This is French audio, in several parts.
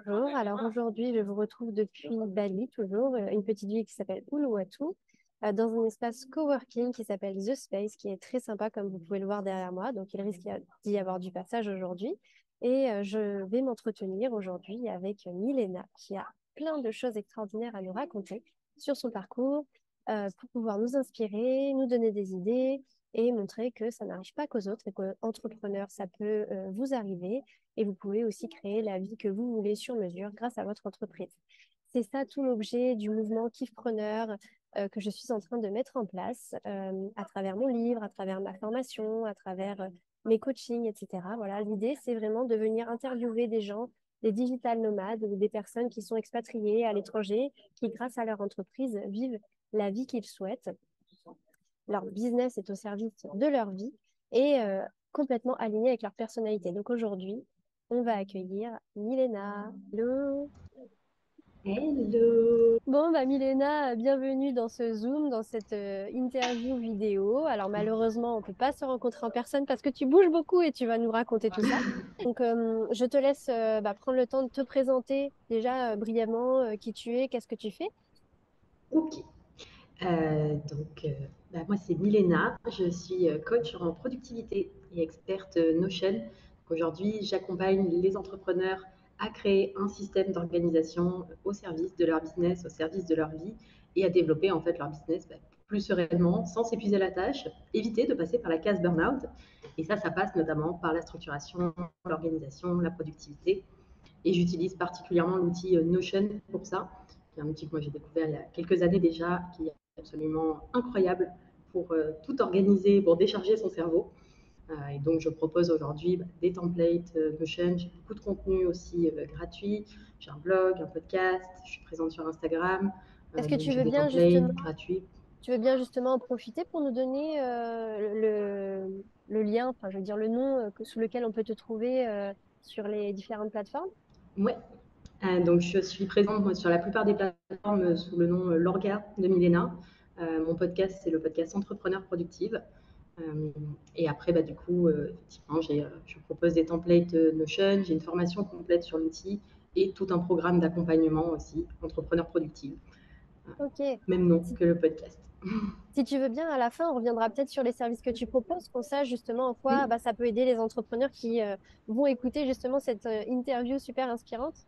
Bonjour, alors aujourd'hui je vous retrouve depuis Bali, toujours, une petite ville qui s'appelle Uluwatu, dans un espace coworking qui s'appelle The Space, qui est très sympa comme vous pouvez le voir derrière moi, donc il risque d'y avoir du passage aujourd'hui. Et je vais m'entretenir aujourd'hui avec Milena, qui a plein de choses extraordinaires à nous raconter sur son parcours, pour pouvoir nous inspirer, nous donner des idées et montrer que ça n'arrive pas qu'aux autres et qu'entrepreneur, ça peut vous arriver et vous pouvez aussi créer la vie que vous voulez sur mesure grâce à votre entreprise. C'est ça tout l'objet du mouvement Kiffpreneur que je suis en train de mettre en place à travers mon livre, à travers ma formation, à travers mes coachings, etc. Voilà, l'idée, c'est vraiment de venir interviewer des gens, des digital nomades ou des personnes qui sont expatriées à l'étranger, qui, grâce à leur entreprise, vivent la vie qu'ils souhaitent. Leur business est au service de leur vie et complètement aligné avec leur personnalité. Donc aujourd'hui, on va accueillir Milena. Hello. Hello! Bon, bah Milena, bienvenue dans ce Zoom, dans cette interview vidéo. Alors malheureusement, on ne peut pas se rencontrer en personne parce que tu bouges beaucoup et tu vas nous raconter tout ça. Donc je te laisse prendre le temps de te présenter déjà brièvement qui tu es, qu'est-ce que tu fais. Ok. Moi, c'est Milena. Je suis coach en productivité et experte Notion. Donc, aujourd'hui, j'accompagne les entrepreneurs à créer un système d'organisation au service de leur business, au service de leur vie et à développer en fait leur business plus sereinement, sans s'épuiser à la tâche, éviter de passer par la case burn-out. Et ça passe notamment par la structuration, l'organisation, la productivité. Et j'utilise particulièrement l'outil Notion pour ça, qui est un outil que moi j'ai découvert il y a quelques années déjà, qui est absolument incroyable pour tout organiser, pour décharger son cerveau. Et donc je propose aujourd'hui des templates Notion, j'ai beaucoup de contenu aussi gratuit, j'ai un blog, un podcast, je suis présente sur Instagram, Est-ce que donc j'ai des templates gratuits. tu veux bien justement en profiter pour nous donner le lien, enfin je veux dire le nom sous lequel on peut te trouver sur les différentes plateformes? Ouais. Donc je suis présente moi, sur la plupart des plateformes sous le nom Lorga de Milena. Mon podcast, c'est le podcast Entrepreneur Productive. Et après, du coup, effectivement, je propose des templates Notion, j'ai une formation complète sur l'outil et tout un programme d'accompagnement aussi, Entrepreneur Productive. Ok. Même nom Si, que le podcast. si tu veux bien, à la fin, on reviendra peut-être sur les services que tu proposes, qu'on sache justement en quoi Oui, bah, ça peut aider les entrepreneurs qui vont écouter justement cette interview super inspirante.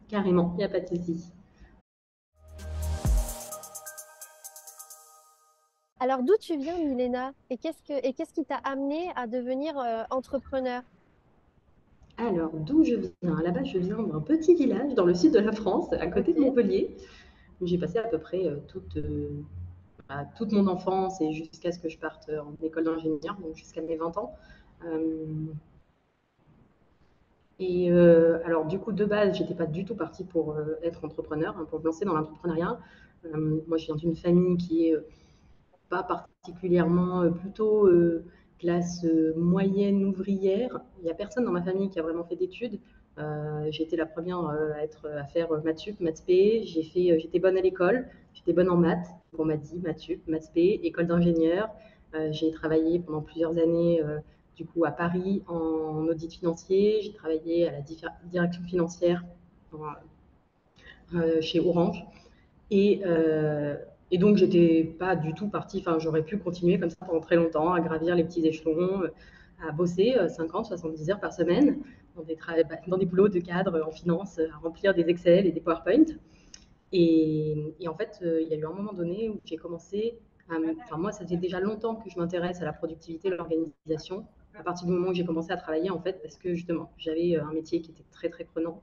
carrément, il n'y a pas de souci. Alors d'où tu viens, Milena? Et qu'est-ce qui t'a amené à devenir entrepreneur? Alors, d'où je viens? À la base, je viens d'un petit village dans le sud de la France, à côté de Ok. Montpellier, où j'ai passé à peu près toute mon enfance et jusqu'à ce que je parte en école d'ingénieur, donc jusqu'à mes 20 ans. Euh, alors, du coup, de base, j'étais pas du tout partie pour être entrepreneur, hein, pour me lancer dans l'entrepreneuriat. Moi, je viens d'une famille qui est pas particulièrement, plutôt classe moyenne ouvrière. Il n'y a personne dans ma famille qui a vraiment fait d'études. J'ai été la première à faire maths sup, maths spé. J'étais bonne à l'école, j'étais bonne en maths. On m'a dit maths sup, maths spé, école d'ingénieur. J'ai travaillé pendant plusieurs années du coup à Paris en audit financier. J'ai travaillé à la direction financière chez Orange. Et, euh, et donc, j'étais pas du tout partie, enfin, j'aurais pu continuer comme ça pendant très longtemps, à gravir les petits échelons, à bosser 50, 70 heures par semaine dans des boulots de cadre en finance, à remplir des Excel et des PowerPoint. Et en fait, il y a eu un moment donné où j'ai commencé enfin, moi, ça fait déjà longtemps que je m'intéresse à la productivité, à l'organisation, à partir du moment où j'ai commencé à travailler, en fait, parce que justement, j'avais un métier qui était très, très prenant,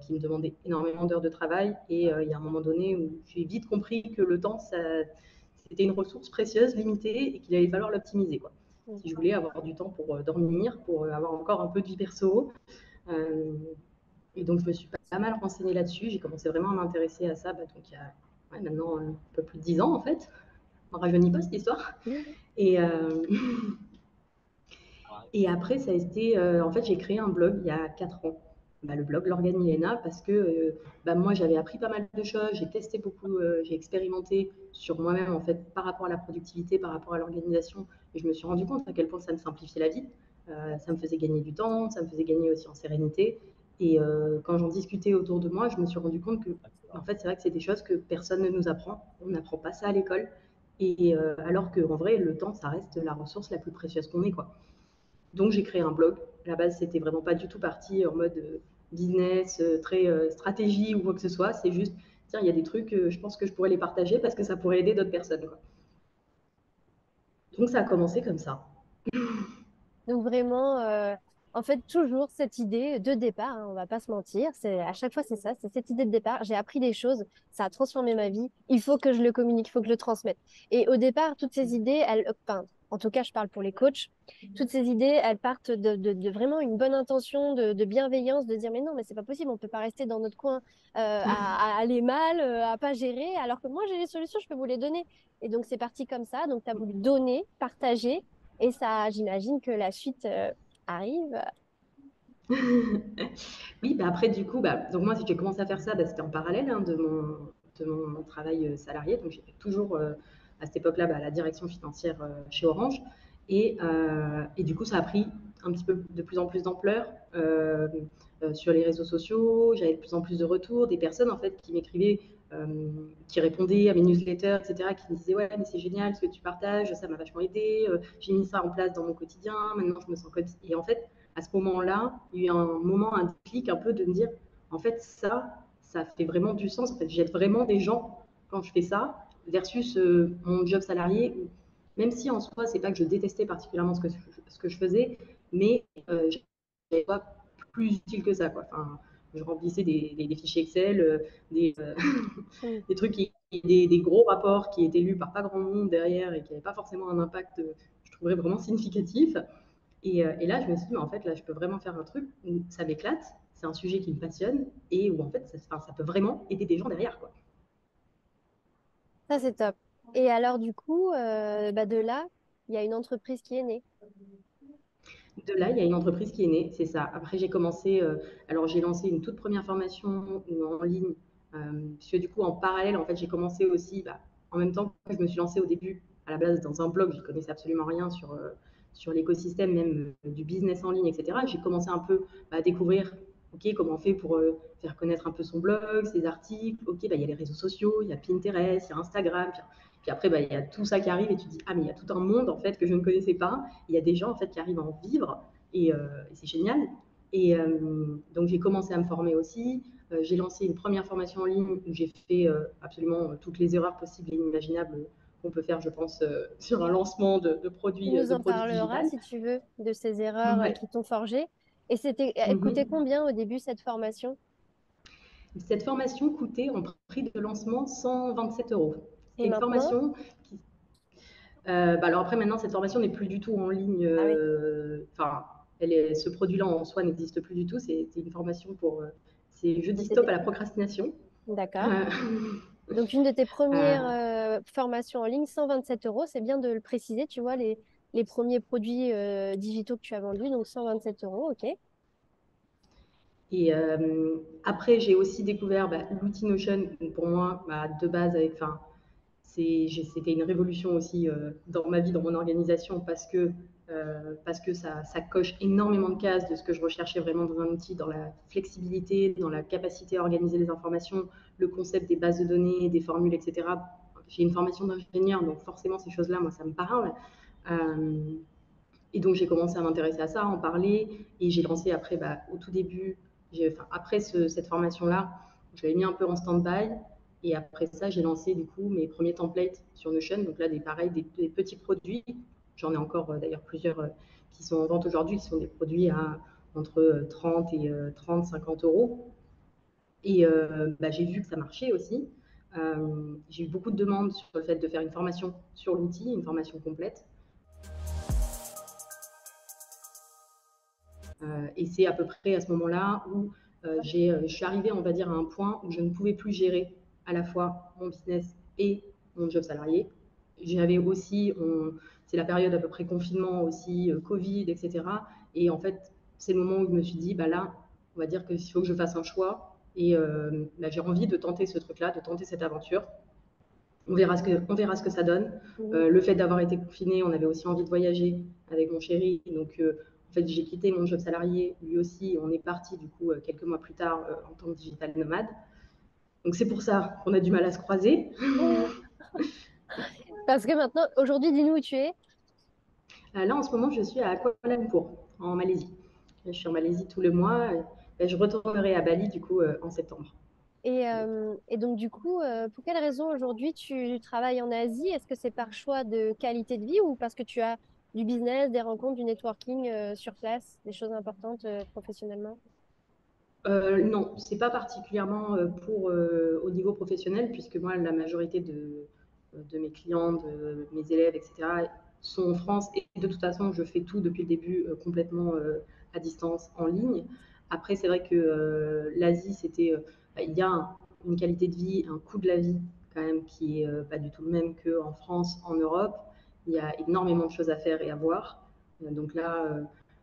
qui me demandait énormément d'heures de travail. Et il y a un moment donné où j'ai vite compris que le temps, c'était une ressource précieuse, limitée, et qu'il allait falloir l'optimiser, quoi. Mm. Si je voulais avoir du temps pour dormir, pour avoir encore un peu de vie perso. Euh, et donc, je me suis pas mal renseignée là-dessus. J'ai commencé vraiment à m'intéresser à ça donc il y a maintenant un peu plus de 10 ans, en fait. On ne rajeunit pas cette histoire. Et, euh, et après, ça a été. En fait, j'ai créé un blog il y a 4 ans. Le blog L'Organe Milena, parce que moi, j'avais appris pas mal de choses. J'ai testé beaucoup, j'ai expérimenté sur moi-même, en fait, par rapport à la productivité, par rapport à l'organisation. Et je me suis rendu compte à quel point ça me simplifiait la vie. Ça me faisait gagner du temps, ça me faisait gagner aussi en sérénité. Et quand j'en discutais autour de moi, je me suis rendu compte que, en fait, c'est vrai que c'est des choses que personne ne nous apprend. On n'apprend pas ça à l'école. Et alors qu'en vrai, le temps, ça reste la ressource la plus précieuse qu'on ait, quoi. Donc j'ai créé un blog. À la base, c'était vraiment pas du tout parti en mode business, très stratégie ou quoi que ce soit. C'est juste, tiens, il y a des trucs, je pense que je pourrais les partager parce que ça pourrait aider d'autres personnes, quoi. Donc ça a commencé comme ça. Donc vraiment, en fait, toujours cette idée de départ, hein, on va pas se mentir, c'est à chaque fois c'est ça, c'est cette idée de départ. J'ai appris des choses, ça a transformé ma vie. Il faut que je le communique, il faut que je le transmette. Et au départ, toutes ces idées, enfin, en tout cas, je parle pour les coachs. Toutes ces idées, elles partent de vraiment une bonne intention, de bienveillance, de dire mais non, mais c'est pas possible, on peut pas rester dans notre coin à aller mal, à pas gérer, alors que moi j'ai les solutions, je peux vous les donner. Et donc c'est parti comme ça. Donc tu as voulu donner, partager. Et ça, j'imagine que la suite arrive. Oui, bah après, du coup, donc moi, si j'ai commencé à faire ça, c'était en parallèle hein, de mon travail salarié. Donc, j'étais toujours à cette époque-là la direction financière chez Orange. Et du coup, ça a pris un petit peu de plus en plus d'ampleur sur les réseaux sociaux. J'avais de plus en plus de retours, des personnes en fait qui m'écrivaient, qui répondaient à mes newsletters, etc., qui me disaient ouais, mais c'est génial ce que tu partages, ça m'a vachement aidé, j'ai mis ça en place dans mon quotidien, maintenant je me sens comme. Et en fait, à ce moment-là, il y a eu un moment, un déclic un peu de me dire, en fait, ça fait vraiment du sens. En fait, j'aide vraiment des gens quand je fais ça, versus mon job salarié, où, même si en soi, c'est pas que je détestais particulièrement ce que je faisais, mais j'avais pas plus utile que ça, quoi. Enfin, je remplissais des fichiers Excel, des, Mm. des trucs, des gros rapports qui étaient lus par pas grand monde derrière et qui n'avaient pas forcément un impact, je trouverais vraiment significatif. Et là, je me suis dit, mais en fait, là, je peux vraiment faire un truc où ça m'éclate, c'est un sujet qui me passionne et où en fait, ça peut vraiment aider des gens derrière, quoi. Ça, c'est top. Et alors, du coup, de là, il y a une entreprise qui est née. De là, il y a une entreprise qui est née, c'est ça. Après, j'ai commencé, alors j'ai lancé une toute première formation en ligne, parce que du coup, en parallèle, en fait, j'ai commencé aussi, en même temps que je me suis lancée au début, à la base, dans un blog, je ne connaissais absolument rien sur l'écosystème même du business en ligne, etc. J'ai commencé un peu à découvrir, ok, comment on fait pour faire connaître un peu son blog, ses articles. Ok, il y a les réseaux sociaux, il y a Pinterest, il y a Instagram, puis après, il y a tout ça qui arrive et tu te dis, ah, mais il y a tout un monde en fait que je ne connaissais pas. Il y a des gens en fait qui arrivent à en vivre et c'est génial. Et donc, j'ai commencé à me former aussi. J'ai lancé une première formation en ligne où j'ai fait absolument toutes les erreurs possibles et inimaginables qu'on peut faire, je pense, sur un lancement de Tu produits, nous de en produits parleras, digital. si tu veux, de ces erreurs Ouais. qui t'ont forgé. Et elle coûtait Mhm. combien au début, cette formation? Cette formation coûtait en prix de lancement 127 euros. Et C'était une maintenant? formation qui, alors après, maintenant, cette formation n'est plus du tout en ligne. Ah oui, Enfin, ce produit-là en soi n'existe plus du tout. C'est une formation pour. C'est je dis c'était stop à la procrastination. d'accord. Euh, Donc, une de tes premières euh, formations en ligne, 127 euros, c'est bien de le préciser, tu vois, les premiers produits digitaux que tu as vendus, donc 127 euros, ok. et après, j'ai aussi découvert l'outil Notion. Pour moi, de base, c'était une révolution aussi dans ma vie, dans mon organisation, parce que ça coche énormément de cases de ce que je recherchais vraiment dans un outil, dans la flexibilité, dans la capacité à organiser les informations, le concept des bases de données, des formules, etc. J'ai une formation d'ingénieur, donc forcément ces choses-là, moi, ça me parle. Euh, et donc j'ai commencé à m'intéresser à ça, à en parler, et j'ai lancé après, au tout début, après cette formation-là, je l'avais mis un peu en stand-by, et après ça, j'ai lancé du coup mes premiers templates sur Notion, donc là, des petits produits, j'en ai encore d'ailleurs plusieurs qui sont en vente aujourd'hui, qui sont des produits à entre 30 et 30, 50 euros, et j'ai vu que ça marchait aussi. J'ai eu beaucoup de demandes sur le fait de faire une formation sur l'outil, une formation complète. Et c'est à peu près à ce moment-là où je suis arrivée, on va dire, à un point où je ne pouvais plus gérer à la fois mon business et mon job salarié. J'avais aussi, c'est la période à peu près confinement aussi, Covid, etc. Et en fait, c'est le moment où je me suis dit, là, on va dire qu'il faut que je fasse un choix. Et j'ai envie de tenter ce truc-là, de tenter cette aventure. On verra ce que ça donne. Mhm. Le fait d'avoir été confiné, on avait aussi envie de voyager avec mon chéri. Donc, En fait, j'ai quitté mon job salarié, lui aussi, on est parti du coup quelques mois plus tard en tant que digital nomade. Donc c'est pour ça qu'on a du mal à se croiser. Parce que maintenant, aujourd'hui, dis-nous où tu es. Là, en ce moment, je suis à Kuala Lumpur, en Malaisie. Je suis en Malaisie tout le mois. Je retournerai à Bali, du coup, en septembre. Et donc, du coup, pour quelle raison aujourd'hui tu travailles en Asie? Est-ce que c'est par choix de qualité de vie ou parce que tu as du business, des rencontres, du networking sur place, des choses importantes professionnellement? Non, c'est pas particulièrement pour au niveau professionnel, puisque moi, la majorité de mes clients, de mes élèves, etc., sont en France. Et de toute façon, je fais tout depuis le début complètement à distance, en ligne. Après, c'est vrai que l'Asie, il y a une qualité de vie, un coût de la vie quand même qui est pas du tout le même qu'en France, en Europe. Il y a énormément de choses à faire et à voir. Donc là,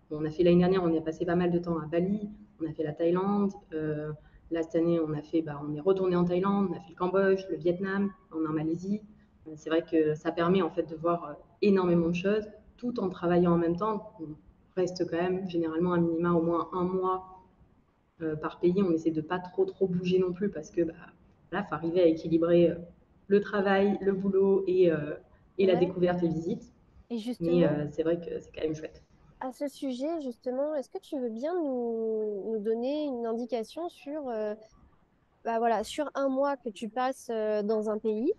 on a fait l'année dernière, on a passé pas mal de temps à Bali. On a fait la Thaïlande. Là, cette année, on est retourné en Thaïlande, on a fait le Cambodge, le Vietnam, on est en Malaisie. C'est vrai que ça permet en fait de voir énormément de choses tout en travaillant en même temps. On reste quand même généralement un minima au moins un mois par pays. On essaie de pas trop bouger non plus parce que là, faut arriver à équilibrer le travail, le boulot et la Ouais. découverte et visite. Et Mais justement, c'est vrai que c'est quand même chouette. à ce sujet, justement, est-ce que tu veux bien nous donner une indication sur, bah voilà, sur un mois que tu passes dans un pays,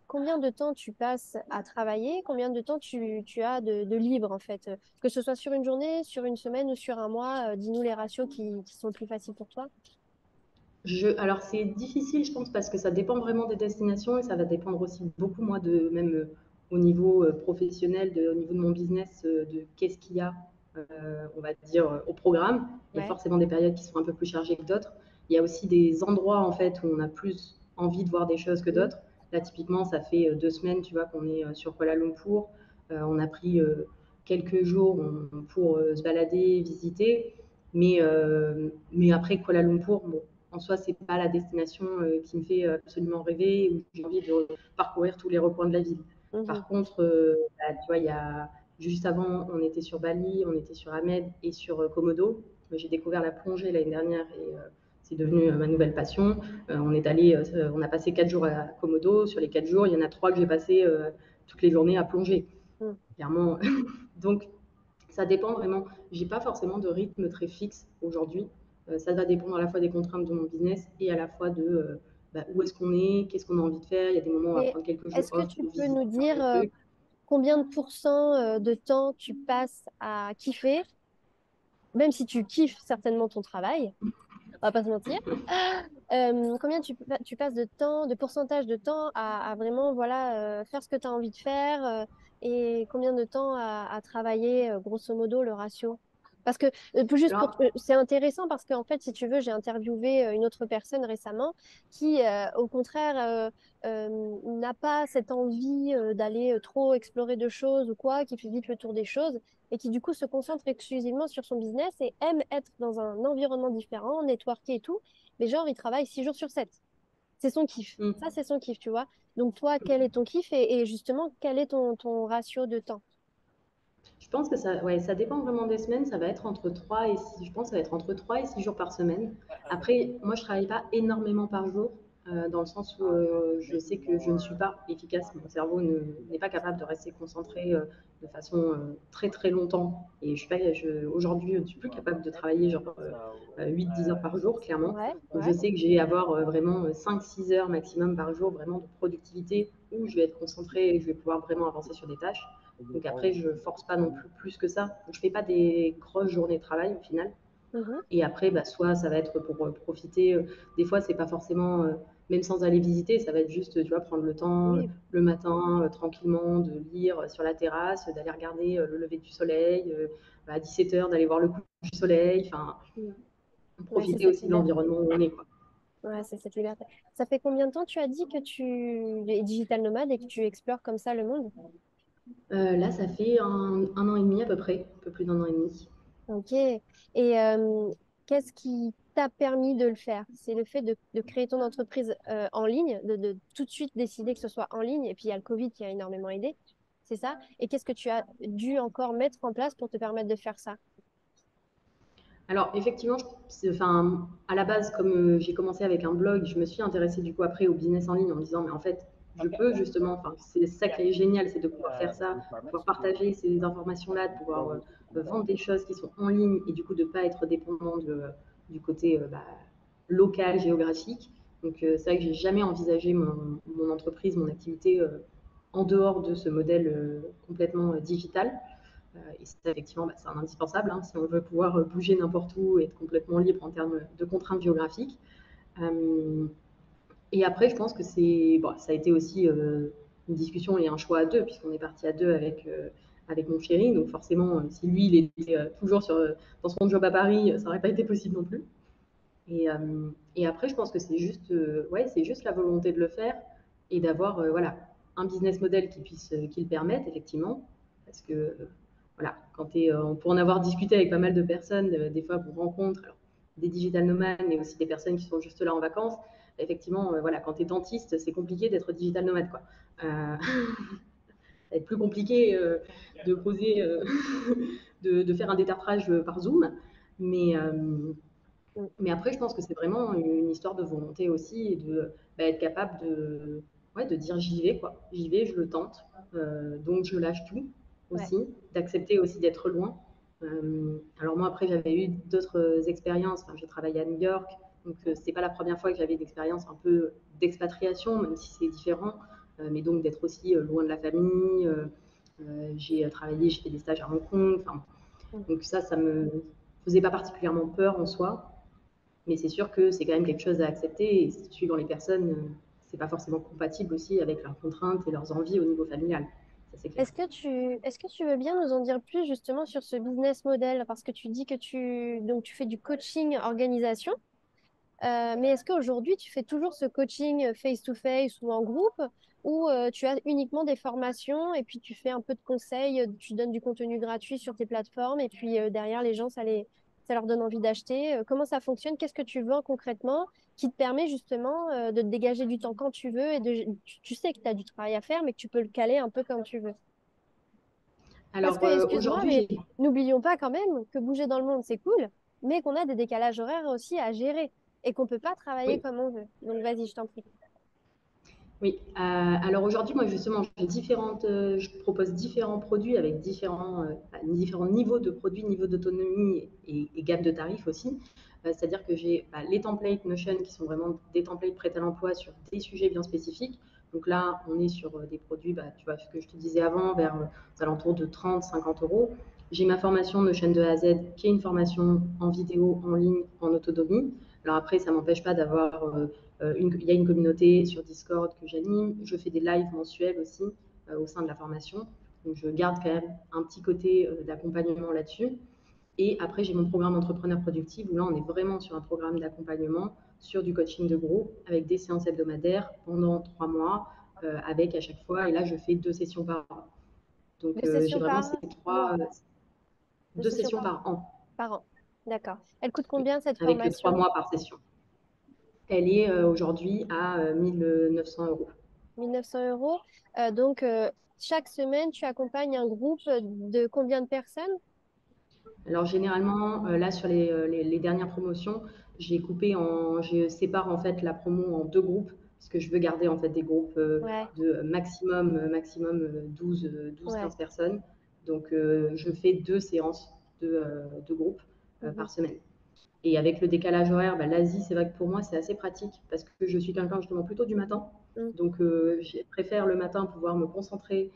combien de temps tu passes à travailler, combien de temps tu as de libre en fait, que ce soit sur une journée, sur une semaine ou sur un mois, dis-nous les ratios qui sont le plus faciles pour toi. Alors c'est difficile, je pense, parce que ça dépend vraiment des destinations et ça va dépendre aussi beaucoup, moi, de même au niveau professionnel, au niveau de mon business, de qu'est-ce qu'il y a, on va dire, au programme. Il y a Ouais. forcément des périodes qui sont un peu plus chargées que d'autres. Il y a aussi des endroits, en fait, où on a plus envie de voir des choses que Mm. d'autres. Là, typiquement, ça fait 2 semaines, tu vois, qu'on est sur Kuala Lumpur. On a pris quelques jours pour se balader, visiter. Mais après Kuala Lumpur, bon, en soi, c'est pas la destination qui me fait absolument rêver ou j'ai envie de parcourir tous les recoins de la ville. Mhm. Par contre, tu vois, juste avant, on était sur Bali, on était sur Ahmed et sur Komodo. J'ai découvert la plongée l'année dernière et c'est devenu ma nouvelle passion. On a passé 4 jours à Komodo. Sur les 4 jours, il y en a 3 que j'ai passé toutes les journées à plonger. Mm. Clairement. Donc, ça dépend vraiment. J'ai pas forcément de rythme très fixe aujourd'hui. Ça va dépendre à la fois des contraintes de mon business et à la fois de où est-ce qu'on est, qu'est-ce qu'on a envie de faire. Il y a des moments où on va Mais prendre quelques jours est-ce que off tu pour peux nous visiter dire certains trucs. combien de pourcents de temps tu passes à kiffer, même si tu kiffes certainement ton travail, on va pas se mentir. Combien tu passes de temps, de pourcentage de temps à vraiment voilà, faire ce que tu as envie de faire et combien de temps à travailler, grosso modo, le ratio? Parce que, Alors, c'est intéressant parce qu'en fait, si tu veux, j'ai interviewé une autre personne récemment qui, au contraire, n'a pas cette envie d'aller trop explorer de choses ou quoi, qui fait vite le tour des choses et qui, du coup, se concentre exclusivement sur son business et aime être dans un environnement différent, networker et tout. Mais genre, il travaille 6 jours sur 7. C'est son kiff. hmm, Ça, c'est son kiff, tu vois. Donc, toi, quel est ton kiff et justement, quel est ton ratio de temps? je pense que ça dépend vraiment des semaines. Ça va être entre 3 et 6. Je pense que ça va être entre 3 et 6 jours par semaine. Après, moi, je travaille pas énormément par jour, dans le sens où je sais que je ne suis pas efficace. Mon cerveau n'est pas capable de rester concentré de façon très très longtemps. Et aujourd'hui, je ne suis plus capable de travailler genre 8-10 heures par jour, clairement. Ouais, Donc, je ouais. sais que j'ai à avoir vraiment 5-6 heures maximum par jour, vraiment de productivité, où je vais être concentrée et je vais pouvoir vraiment avancer sur des tâches. Donc après, je force pas non plus que ça. Donc, je fais pas des grosses journées de travail au final. Mhm. Et après, soit ça va être pour profiter. Des fois, c'est pas forcément, même sans aller visiter, ça va être juste, tu vois, prendre le temps Oui, le matin, tranquillement, de lire sur la terrasse, d'aller regarder le lever du soleil, à 17 heures, d'aller voir le coucher du soleil. Enfin, oui. Ouais, c'est profiter cette aussi de liberté. l'environnement où on est, quoi. Ouais, c'est cette liberté. Ça fait combien de temps tu as dit que tu es digital nomade et que tu explores comme ça le monde? Là, ça fait un an et demi à peu près, un peu plus d'un an et demi. Ok. Et qu'est-ce qui t'a permis de le faire? C'est le fait de créer ton entreprise en ligne, de tout de suite décider que ce soit en ligne. Et puis il y a le Covid qui a énormément aidé. C'est ça? Et qu'est-ce que tu as dû encore mettre en place pour te permettre de faire ça? Alors effectivement, enfin, à la base, comme j'ai commencé avec un blog, je me suis intéressée du coup après au business en ligne en me disant, mais en fait, je peux justement, enfin, c'est ça qui est génial, c'est de pouvoir faire ça, de pouvoir partager ces informations-là, de pouvoir vendre des choses qui sont en ligne et du coup de ne pas être dépendant du côté local, géographique. Donc c'est vrai que j'ai jamais envisagé mon entreprise, mon activité en dehors de ce modèle complètement digital. Et ça, effectivement, c'est un indispensable si on veut pouvoir bouger n'importe où et être complètement libre en termes de contraintes géographiques. Et après, je pense que ça a été aussi une discussion et un choix à deux, puisqu'on est parti à deux avec mon chéri. Donc forcément, si lui, il était toujours dans son job à Paris, ça n'aurait pas été possible non plus. Et après, je pense que c'est juste la volonté de le faire et d'avoir voilà, un business model qui le permette, effectivement. Parce que voilà, pour en avoir discuté avec pas mal de personnes, des fois pour rencontres, alors, des digital nomades, mais aussi des personnes qui sont juste là en vacances, effectivement, voilà, quand tu es dentiste, c'est compliqué d'être digital nomade, quoi. Ça va être plus compliqué de poser, de faire un détartrage par Zoom, mais mais après, je pense que c'est vraiment une histoire de volonté aussi et de être capable de dire j'y vais, quoi. J'y vais, je le tente. Donc, je lâche tout Ouais. aussi, d'accepter aussi d'être loin. Alors, moi, après, j'avais eu d'autres expériences. Enfin, j'ai travaillé à New York, donc c'est pas la première fois que j'avais une expérience un peu d'expatriation, même si c'est différent. Mais donc, d'être aussi loin de la famille. J'ai travaillé, j'ai fait des stages à Hong Kong. Enfin, donc, ça me faisait pas particulièrement peur en soi. Mais c'est sûr que c'est quand même quelque chose à accepter et suivant les personnes, c'est pas forcément compatible aussi avec leurs contraintes et leurs envies au niveau familial. Ça, c'est clair. Est-ce que tu veux bien nous en dire plus justement sur ce business model? Parce que tu dis que donc tu fais du coaching organisation. Mais est-ce qu'aujourd'hui, tu fais toujours ce coaching face-to-face ou en groupe ou tu as uniquement des formations et puis tu fais un peu de conseils, tu donnes du contenu gratuit sur tes plateformes et puis derrière, les gens, ça leur donne envie d'acheter. Comment ça fonctionne? Qu'est-ce que tu vends concrètement qui te permet justement de te dégager du temps quand tu veux et tu sais que tu as du travail à faire, mais que tu peux le caler un peu comme tu veux. Parce Alors que, excuse-moi, aujourd'hui, mais j'ai n'oublions pas quand même que bouger dans le monde, c'est cool, mais qu'on a des décalages horaires aussi à gérer et qu'on ne peut pas travailler oui, comme on veut. Donc, vas-y, je t'en prie. oui. Alors aujourd'hui, moi justement, je propose différents produits avec différents niveaux de produits, niveau d'autonomie et gamme de tarifs aussi. C'est-à-dire que j'ai les templates Notion qui sont vraiment des templates prêts à l'emploi sur des sujets bien spécifiques. Donc là, on est sur des produits, tu vois, ce que je te disais avant, vers aux alentours de 30, 50 euros. J'ai ma formation Notion de A à Z, qui est une formation en vidéo, en ligne, en autonomie. Alors après, ça ne m'empêche pas d'avoir il y a une communauté sur Discord que j'anime. Je fais des lives mensuels aussi au sein de la formation. Donc je garde quand même un petit côté d'accompagnement là-dessus. Et après, j'ai mon programme Entrepreneur Productif où là, on est vraiment sur un programme d'accompagnement, sur du coaching de groupe avec des séances hebdomadaires pendant 3 mois, avec à chaque fois, et là, je fais 2 sessions par an. Donc, Deux j'ai sessions vraiment par ces mois, deux deux sessions sessions par an, par an. D'accord. Elle coûte combien cette avec 3 formation? mois par session. Elle est aujourd'hui à 1 900 euros. 1 900 euros. Donc, chaque semaine, tu accompagnes un groupe de combien de personnes? Alors généralement, là sur les dernières promotions, je sépare en fait la promo en deux groupes parce que je veux garder en fait des groupes Ouais, de maximum 12 ouais. 15 personnes. Donc je fais 2 séances de groupe Mhm. par semaine. Et avec le décalage horaire, l'Asie, c'est vrai que pour moi, c'est assez pratique parce que je suis quelqu'un justement plutôt du matin. Mm. Donc, je préfère le matin pouvoir me concentrer,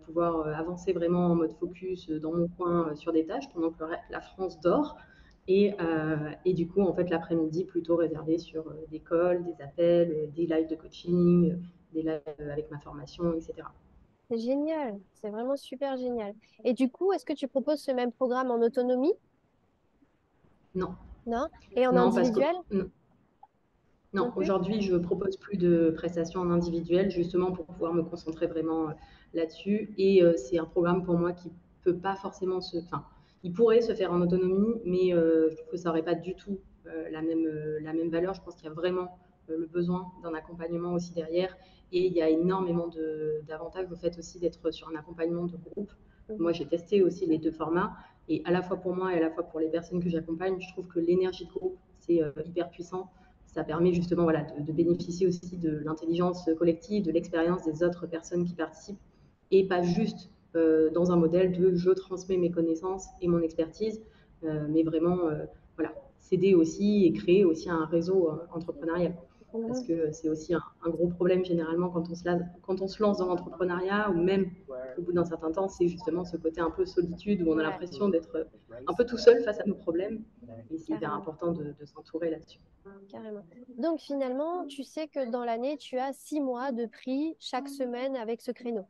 pouvoir avancer vraiment en mode focus dans mon coin sur des tâches pendant que la France dort. Et du coup, en fait, l'après-midi, plutôt réservé sur des calls, des appels, des lives de coaching, des lives avec ma formation, etc. C'est génial. C'est vraiment super génial. Et du coup, est-ce que tu proposes ce même programme en autonomie? Non, Non? Et en non, parce que individuel? non, Non non, plus? aujourd'hui, je propose plus de prestations en individuel, justement pour pouvoir me concentrer vraiment là-dessus. Et c'est un programme pour moi qui peut pas forcément enfin, il pourrait se faire en autonomie, mais je trouve que ça n'aurait pas du tout la même valeur. Je pense qu'il y a vraiment le besoin d'un accompagnement aussi derrière. Et il y a énormément d'avantages au fait aussi d'être sur un accompagnement de groupe. Moi, j'ai testé aussi les deux formats. Et à la fois pour moi et à la fois pour les personnes que j'accompagne, je trouve que l'énergie de groupe, c'est hyper puissant. Ça permet justement voilà, de bénéficier aussi de l'intelligence collective, de l'expérience des autres personnes qui participent, et pas juste dans un modèle de je transmets mes connaissances et mon expertise, mais vraiment voilà, s'aider aussi et créer aussi un réseau entrepreneurial. Parce que c'est aussi un gros problème généralement quand on se lance dans l'entrepreneuriat, ou même au bout d'un certain temps, c'est justement ce côté un peu solitude où on a Ouais, l'impression d'être un peu tout seul face à nos problèmes. Et c'est hyper carrément, important de s'entourer là-dessus. carrément. Donc finalement, tu sais que dans l'année, tu as 6 mois de prix chaque semaine avec ce créneau.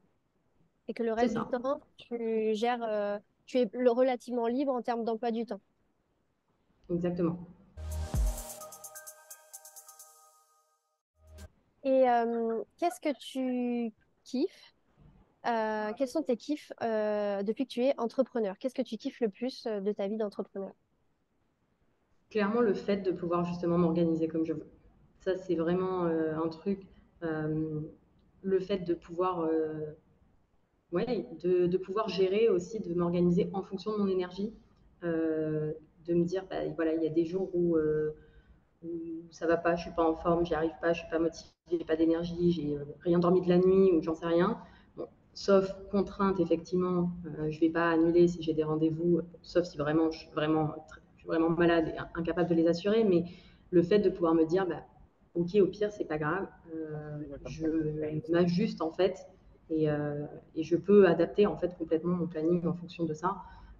Et que le C'est reste du ça, temps, tu gères, tu es relativement libre en termes d'emploi du temps. exactement. Et qu'est-ce que tu kiffes? Quels sont tes kiffs depuis que tu es entrepreneur? Qu'est-ce que tu kiffes le plus de ta vie d'entrepreneur? Clairement, le fait de pouvoir justement m'organiser comme je veux. Ça, c'est vraiment un truc. euh, le fait de pouvoir, ouais, de pouvoir gérer aussi, de m'organiser en fonction de mon énergie. euh, de me dire, bah, voilà, il y a des jours où ça va pas, je suis pas en forme, j'y arrive pas, je suis pas motivée, j'ai pas d'énergie, j'ai rien dormi de la nuit ou j'en sais rien. Bon, sauf contrainte, effectivement, je vais pas annuler si j'ai des rendez-vous, sauf si vraiment je suis vraiment malade et incapable de les assurer. Mais le fait de pouvoir me dire, bah, ok, au pire, c'est pas grave, je m'ajuste en fait, et je peux adapter en fait complètement mon planning en fonction de ça.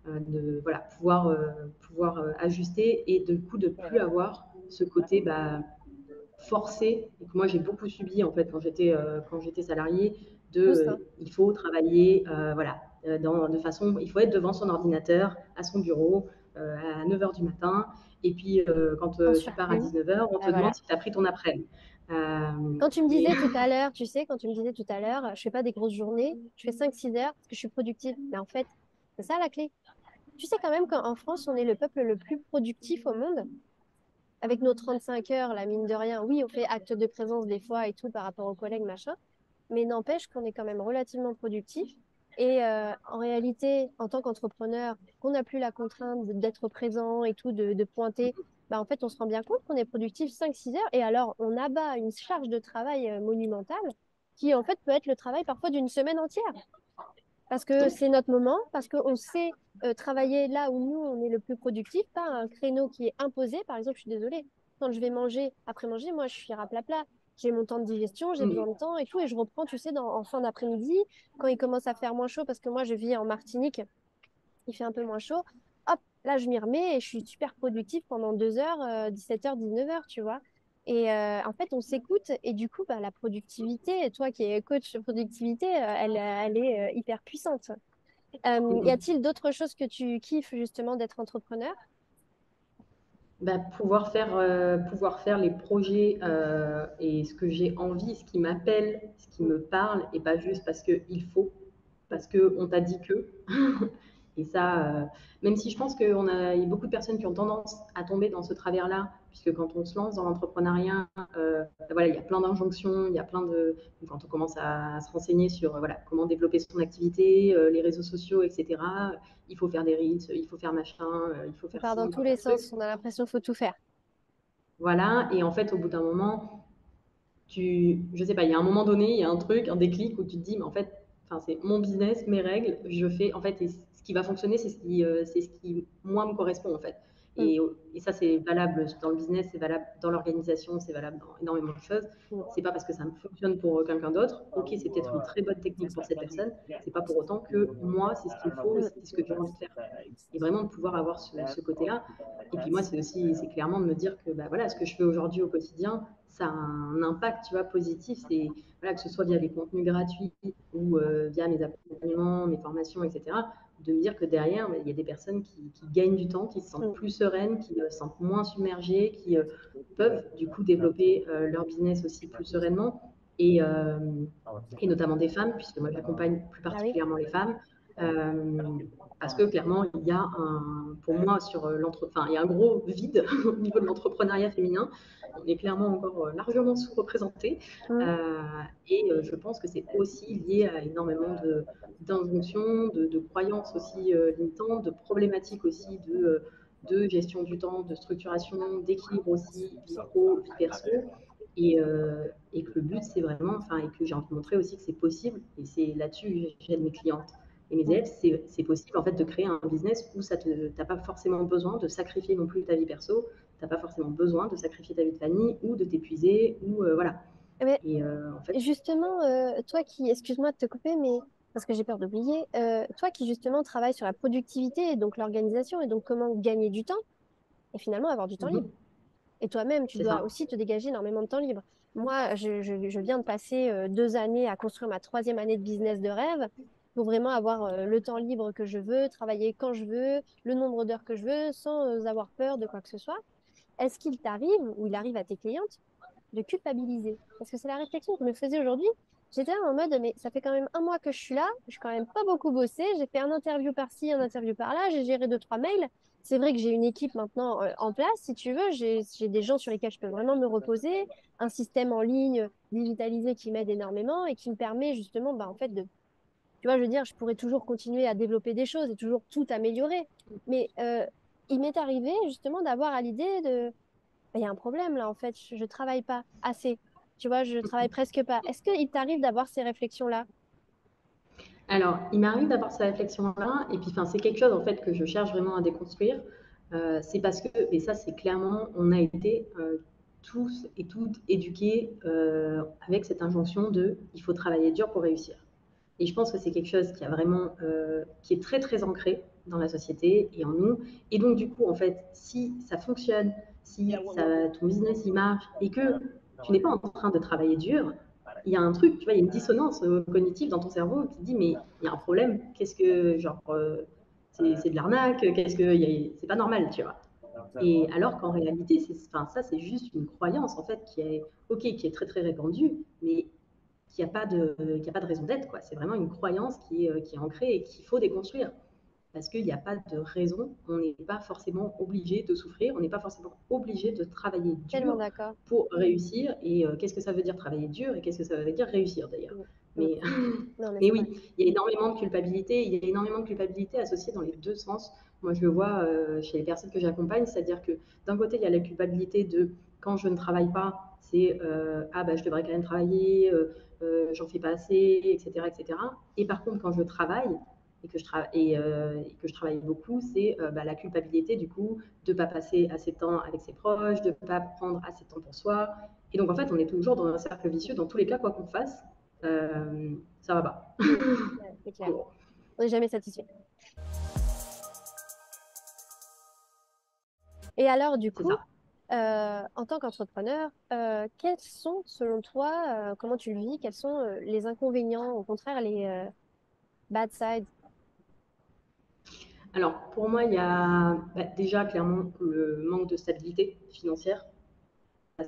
De voilà, pouvoir ajuster, et du coup de plus avoir ce côté bah, forcé, et que moi j'ai beaucoup subi en fait quand j'étais salariée, de Tous, hein. il faut travailler voilà, de façon, il faut être devant son ordinateur à son bureau à 9 h du matin, et puis quand En tu pars à surplus. 19 h, on Ah, te demande voilà. si tu as pris ton après-midi. Quand tu me Et disais tout à l'heure, tu sais, quand tu me disais tout à l'heure, je fais pas des grosses journées, je fais 5-6 heures parce que je suis productive. Mais en fait, c'est ça la clé. Tu sais quand même qu'en France, on est le peuple le plus productif au monde. Avec nos 35 heures, la mine de rien, oui, on fait acte de présence des fois et tout par rapport aux collègues, machin. Mais n'empêche qu'on est quand même relativement productif. Et en réalité, en tant qu'entrepreneur, qu'on n'a plus la contrainte d'être présent et tout, de pointer, bah, en fait, on se rend bien compte qu'on est productif 5-6 heures. Et alors, on abat une charge de travail monumentale qui, en fait, peut être le travail parfois d'une semaine entière. Parce que c'est notre moment, parce qu'on sait travailler là où nous, on est le plus productif, pas un créneau qui est imposé. Par exemple, je suis désolée, quand je vais manger, après manger, moi, je suis raplapla. J'ai mon temps de digestion, j'ai besoin de temps et tout, et je reprends, tu sais, en fin d'après-midi, quand il commence à faire moins chaud, parce que moi, je vis en Martinique, il fait un peu moins chaud. Hop, là, je m'y remets et je suis super productive pendant 2 heures, 17 h, 19 h, tu vois. Et en fait, on s'écoute et du coup, bah, la productivité, toi qui es coach de productivité, elle est hyper puissante. Y a-t-il d'autres choses que tu kiffes justement d'être entrepreneur? bah, pouvoir faire les projets et ce que j'ai envie, ce qui m'appelle, ce qui me parle, et pas juste parce qu'il faut, parce qu'on t'a dit que. Et ça, même si je pense qu'il y a beaucoup de personnes qui ont tendance à tomber dans ce travers-là, puisque quand on se lance dans l'entrepreneuriat, voilà, il y a plein d'injonctions, il y a plein de. Quand on commence à se renseigner sur voilà, comment développer son activité, les réseaux sociaux, etc., il faut faire des reels, il faut faire machin, il faut On faire part ci, dans il tous faut les faire truc. sens, on a l'impression qu'il faut tout faire. Voilà, et en fait, au bout d'un moment, je sais pas, il y a un moment donné, il y a un truc, un déclic où tu te dis, mais en fait, enfin, c'est mon business, mes règles, je fais, en fait, et ce qui va fonctionner, c'est ce qui, moi, me correspond, en fait. Mm, Et ça, c'est valable dans le business, c'est valable dans l'organisation, c'est valable dans énormément de choses. mm. C'est pas parce que ça me fonctionne pour quelqu'un d'autre, ok, c'est peut-être une très bonne technique pour cette personne, c'est pas pour autant que moi, c'est ce qu'il me faut et Mm. c'est ce que j'ai envie de faire. Et vraiment de pouvoir avoir ce côté-là. Et puis moi, c'est clairement de me dire que bah, voilà, ce que je fais aujourd'hui au quotidien, ça a un impact, tu vois, positif. C'est voilà, que ce soit via les contenus gratuits ou via mes accompagnements, mes formations, etc. De me dire que derrière, bah, il y a des personnes qui gagnent du temps, qui se sentent Mm. plus sereines, qui se sentent moins submergées, qui peuvent du coup développer leur business aussi plus sereinement. Et, euh, et notamment des femmes, puisque moi j'accompagne plus Ah oui? particulièrement les femmes. Parce que clairement, il y a pour moi, il y a un gros vide au niveau de l'entrepreneuriat féminin. On est clairement encore largement sous-représenté. Et je pense que c'est aussi lié à énormément d'injonctions, de croyances aussi limitantes, de problématiques aussi de gestion du temps, de structuration, d'équilibre aussi, vie pro, vie perso. Et que le but, c'est vraiment, et que j'ai envie de montrer aussi que c'est possible, et c'est là-dessus que j'aide mes clientes et mes élèves, c'est possible en fait de créer un business où t'as pas forcément besoin de sacrifier non plus ta vie perso, t'as pas forcément besoin de sacrifier ta vie de famille ou de t'épuiser, ou voilà. Mais Et en fait, justement, toi qui, excuse-moi de te couper, mais parce que j'ai peur d'oublier, toi qui justement travailles sur la productivité et donc l'organisation et donc comment gagner du temps et finalement avoir du temps libre. Et toi-même, tu c'est dois ça. aussi te dégager énormément de temps libre. Moi, je viens de passer 2 années à construire ma troisième année de business de rêve pour vraiment avoir le temps libre que je veux, travailler quand je veux, le nombre d'heures que je veux, sans avoir peur de quoi que ce soit. Est-ce qu'il t'arrive, ou il arrive à tes clientes, de culpabiliser? Parce que c'est la réflexion que je me faisais aujourd'hui. J'étais là en mode, mais ça fait quand même un mois que je suis là, je suis quand même pas beaucoup bossé, j'ai fait un interview par-ci, un interview par-là, j'ai géré 2, 3 mails. C'est vrai que j'ai une équipe maintenant en place, si tu veux, j'ai des gens sur lesquels je peux vraiment me reposer, un système en ligne digitalisé qui m'aide énormément et qui me permet justement, bah, en fait, tu vois, je veux dire, je pourrais toujours continuer à développer des choses et toujours tout améliorer. Mais il m'est arrivé justement d'avoir à l'idée de il y a un problème là, en fait, je travaille pas assez. Tu vois, je travaille presque pas. Est-ce qu'il t'arrive d'avoir ces réflexions-là? Alors, il m'arrive d'avoir cette réflexion-là, et puis c'est quelque chose en fait que je cherche vraiment à déconstruire. C'est parce que, et ça c'est clairement, on a été tous et toutes éduqués avec cette injonction de il faut travailler dur pour réussir. Et je pense que c'est quelque chose qui a vraiment, qui est très très ancré dans la société et en nous. Et donc du coup, en fait, si ça fonctionne, si ton business il marche et que tu n'es pas en train de travailler dur, il y a un truc, tu vois, il y a une dissonance cognitive dans ton cerveau qui te dit mais il y a un problème. Qu'est-ce que genre c'est de l'arnaque, c'est pas normal, tu vois. Et alors qu'en réalité, ça c'est juste une croyance en fait qui est ok, qui est très très répandue, mais qui a pas de raison d'être, quoi. C'est vraiment une croyance qui est ancrée et qu'il faut déconstruire. Parce qu'il n'y a pas de raison, on n'est pas forcément obligé de souffrir, on n'est pas forcément obligé de travailler Tellement dur d'accord. pour réussir. Et qu'est-ce que ça veut dire travailler dur et qu'est-ce que ça veut dire réussir d'ailleurs. Mm. Mm. Mais, Non, mais mais c'est vrai. oui, il y a énormément de culpabilité, il y a énormément de culpabilité associée dans les deux sens. Moi, je le vois chez les personnes que j'accompagne, c'est-à-dire que d'un côté, il y a la culpabilité de quand je ne travaille pas, c'est ah bah je devrais quand même travailler, j'en fais pas assez, etc., etc. Et par contre, quand je travaille, et que je travaille beaucoup, c'est la culpabilité du coup de ne pas passer assez de temps avec ses proches, de ne pas prendre assez de temps pour soi. Et donc en fait, on est toujours dans un cercle vicieux. Dans tous les cas, quoi qu'on fasse, ça va pas. Mm. Ouais, c'est clair. On n'est jamais satisfait. Et alors, du C'est coup, ça. en tant qu'entrepreneur, quels sont, selon toi, comment tu le vis, quels sont les inconvénients, au contraire, les bad sides? Alors pour moi, il y a déjà clairement le manque de stabilité financière.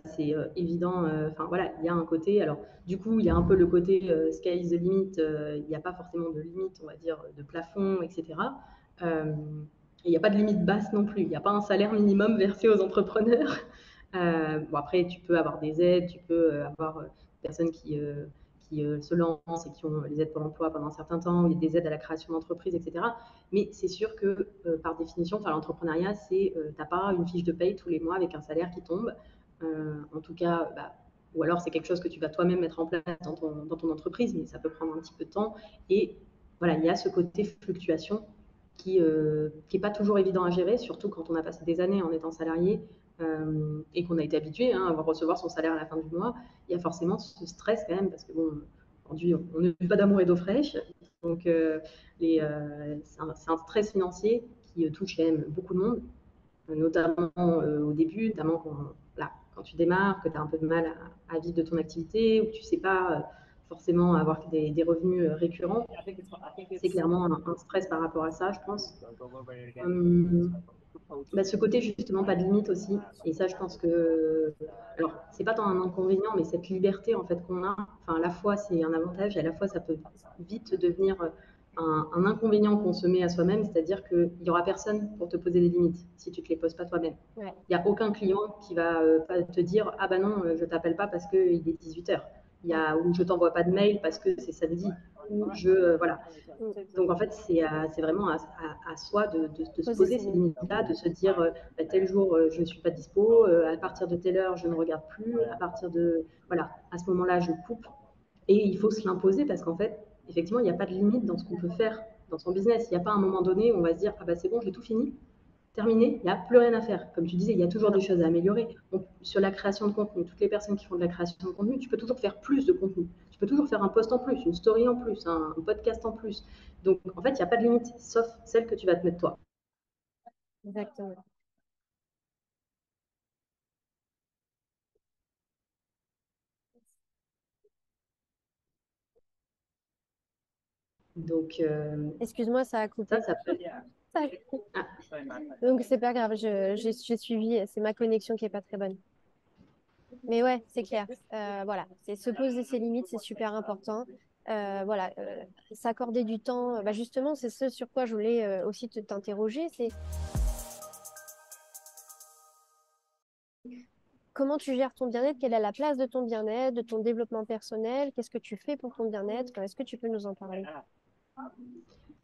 C'est évident. Enfin voilà, il y a un côté. Alors du coup, il y a un peu le côté sky is the limit. Il n'y a pas forcément de limite, on va dire, de plafond, etc. Euh, et il n'y a pas de limite basse non plus. Il n'y a pas un salaire minimum versé aux entrepreneurs. Bon après, tu peux avoir des aides, tu peux avoir des personnes qui se lancent et qui ont les aides pour l'emploi pendant un certain temps, il y a des aides à la création d'entreprise, etc. Mais c'est sûr que par définition, l'entrepreneuriat, c'est t'as pas une fiche de paye tous les mois avec un salaire qui tombe. En tout cas, ou alors c'est quelque chose que tu vas toi-même mettre en place dans ton entreprise, mais ça peut prendre un petit peu de temps. Et voilà, il y a ce côté fluctuation qui est pas toujours évident à gérer, surtout quand on a passé des années en étant salarié et qu'on a été habitué à recevoir son salaire à la fin du mois. Il y a forcément ce stress quand même, parce que bon, aujourd'hui, on n'a pas d'amour et d'eau fraîche. Donc, c'est un stress financier qui touche quand même beaucoup de monde, notamment au début, notamment quand tu démarres, que tu as un peu de mal à vivre de ton activité, ou que tu ne sais pas forcément avoir des revenus récurrents. C'est clairement un stress par rapport à ça, je pense. Ce côté justement pas de limite aussi, et ça je pense que, alors c'est pas tant un inconvénient, mais cette liberté en fait qu'on a, enfin à la fois c'est un avantage et à la fois ça peut vite devenir un inconvénient qu'on se met à soi-même, c'est-à-dire qu'il n'y aura personne pour te poser des limites si tu ne te les poses pas toi-même. Ouais. Il n'y a aucun client qui va pas te dire ah bah non, je t'appelle pas parce qu'il est 18h. Ou je t'envoie pas de mail parce que c'est samedi. Ou voilà. Donc en fait, c'est vraiment à soi de se poser ces limites-là, de se dire tel jour je ne suis pas dispo, à partir de telle heure je ne regarde plus, à partir de voilà, à ce moment-là je coupe. Et il faut se l'imposer parce qu'en fait, effectivement, il n'y a pas de limite dans ce qu'on peut faire dans son business. Il n'y a pas un moment donné où on va se dire ah bah c'est bon, j'ai tout fini, terminé, il n'y a plus rien à faire. Comme tu disais, il y a toujours des choses à améliorer. Donc, sur la création de contenu, toutes les personnes qui font de la création de contenu, tu peux toujours faire plus de contenu. Tu peux toujours faire un post en plus, une story en plus, un podcast en plus. Donc, en fait, il n'y a pas de limite, sauf celle que tu vas te mettre toi. Exactement. Donc, Excuse-moi, ça a coupé. ça peut... Ça a coupé. Ah. Donc, c'est pas grave, j'ai suivi, c'est ma connexion qui est pas très bonne. Mais ouais, c'est clair. Voilà, c'est se poser ses limites, c'est super important. Voilà, s'accorder du temps. Bah justement, c'est ce sur quoi je voulais aussi t'interroger. C'est comment tu gères ton bien-être, quelle est la place de ton bien-être, de ton développement personnel, qu'est-ce que tu fais pour ton bien-être? Est-ce que tu peux nous en parler?